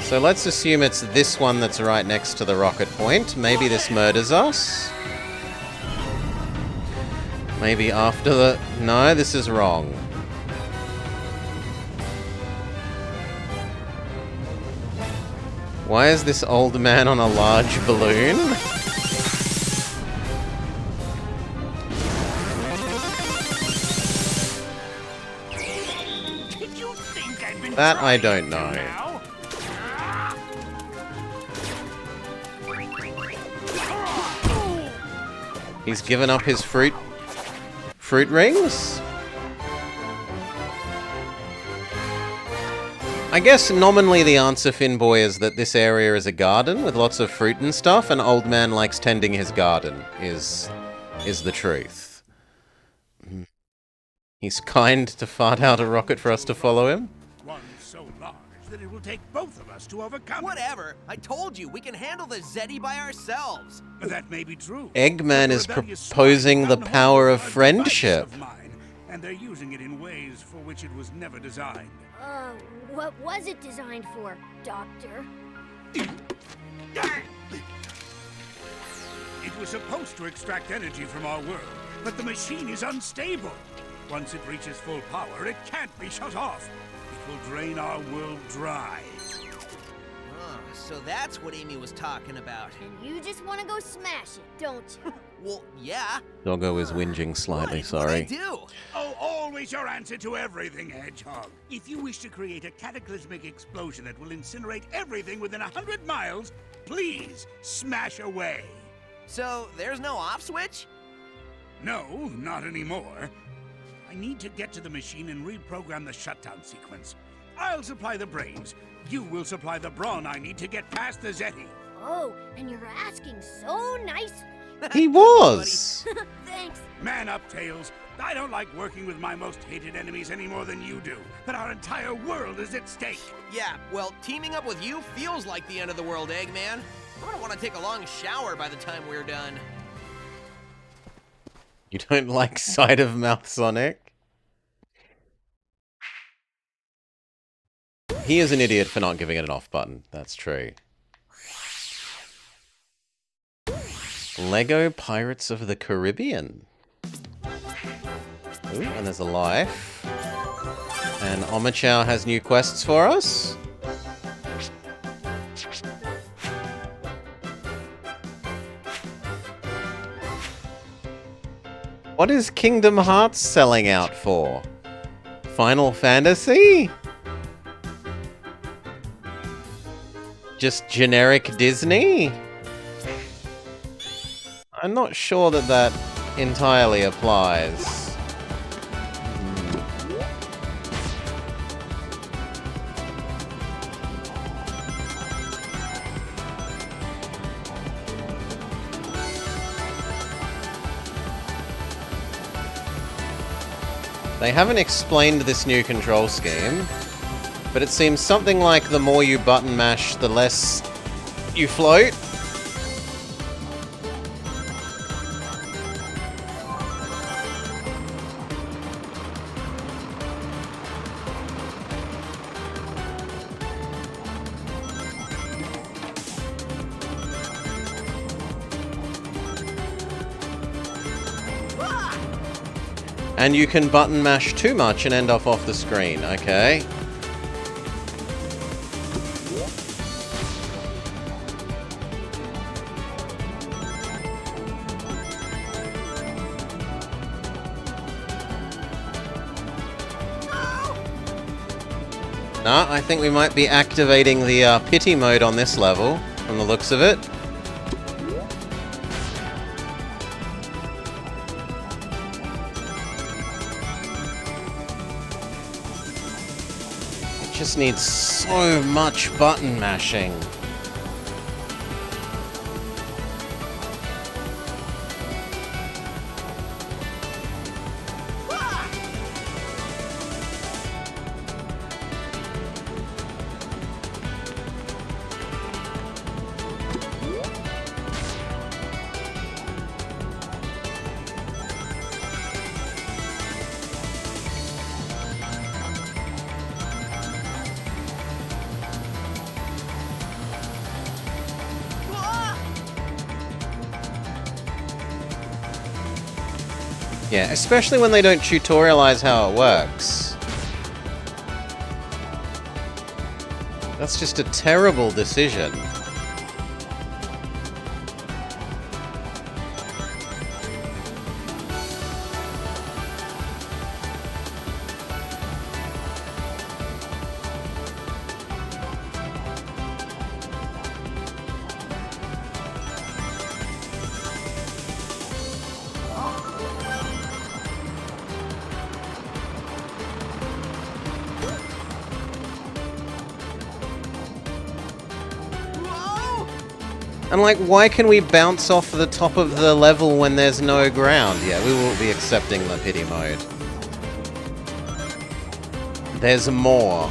So let's assume it's this one that's right next to the rocket point. Maybe this murders us. Maybe after the... No, this is wrong. Why is this old man on a large balloon? Did you think I'd been That I trying don't to know. now? He's given up his fruit rings? I guess nominally the answer, Finboy, is that this area is a garden with lots of fruit and stuff, and old man likes tending his garden, is the truth. He's kind to fart out a rocket for us to follow him. One so large that it will take both of us to overcome it. Whatever. I told you, we can handle the Zeddy by ourselves. That may be true. Eggman But is the rebellious proposing the swine power of are devices friendship. of mine, and they're using it in ways for which it was never designed. What was it designed for, Doctor? It was supposed to extract energy from our world, but the machine is unstable. Once it reaches full power, it can't be shut off. It will drain our world dry. So that's what Amy was talking about. And you just want to go smash it, don't you? Well, yeah. Doggo is whinging slightly, What'd sorry. I do? Oh, always your answer to everything, Hedgehog. If you wish to create a cataclysmic explosion that will incinerate everything within 100 miles, please smash away. So, there's no off switch? No, not anymore. I need to get to the machine and reprogram the shutdown sequence. I'll supply the brains. You will supply the brawn I need to get past the Zeti. Oh, and you're asking so nicely. He was. Thanks. Man up, Tails. I don't like working with my most hated enemies any more than you do, but our entire world is at stake. Yeah, well, teaming up with you feels like the end of the world, Eggman. I'm gonna want to take a long shower by the time we're done. You don't like side of mouth Sonic? He is an idiot for not giving it an off button. That's true. Lego Pirates of the Caribbean. Ooh, and there's a life. And Omochao has new quests for us. What is Kingdom Hearts selling out for? Final Fantasy? Just generic Disney? I'm not sure that that entirely applies. They haven't explained this new control scheme, but it seems something like the more you button mash, the less you float. And you can button mash too much and end up off the screen, okay? Nah, I think we might be activating the pity mode on this level, from the looks of it. Just needs so much button mashing. Yeah, especially when they don't tutorialize how it works. That's just a terrible decision. And like, why can we bounce off the top of the level when there's no ground? Yeah, we will be accepting the pity mode. There's more.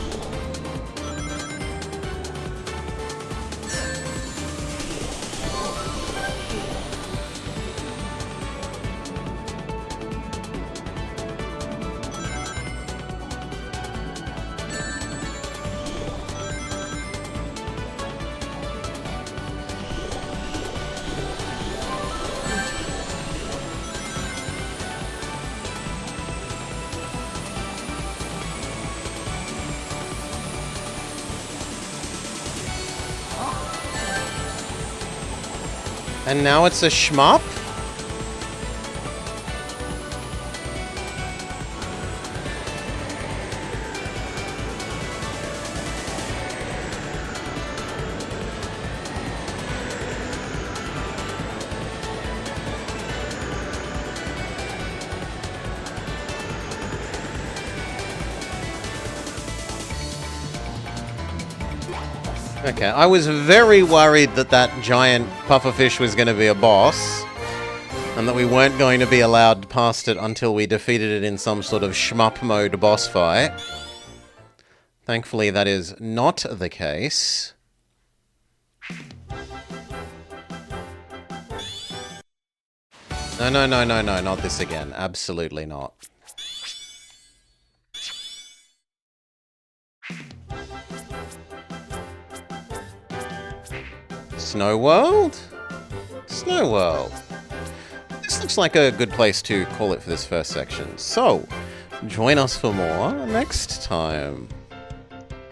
And now it's a shmup? Okay, I was very worried that that giant pufferfish was going to be a boss, and that we weren't going to be allowed past it until we defeated it in some sort of shmup mode boss fight. Thankfully, that is not the case. No, no, no, no, no, not this again. Absolutely not. Snow World? Snow World. This looks like a good place to call it for this first section. So, join us for more next time.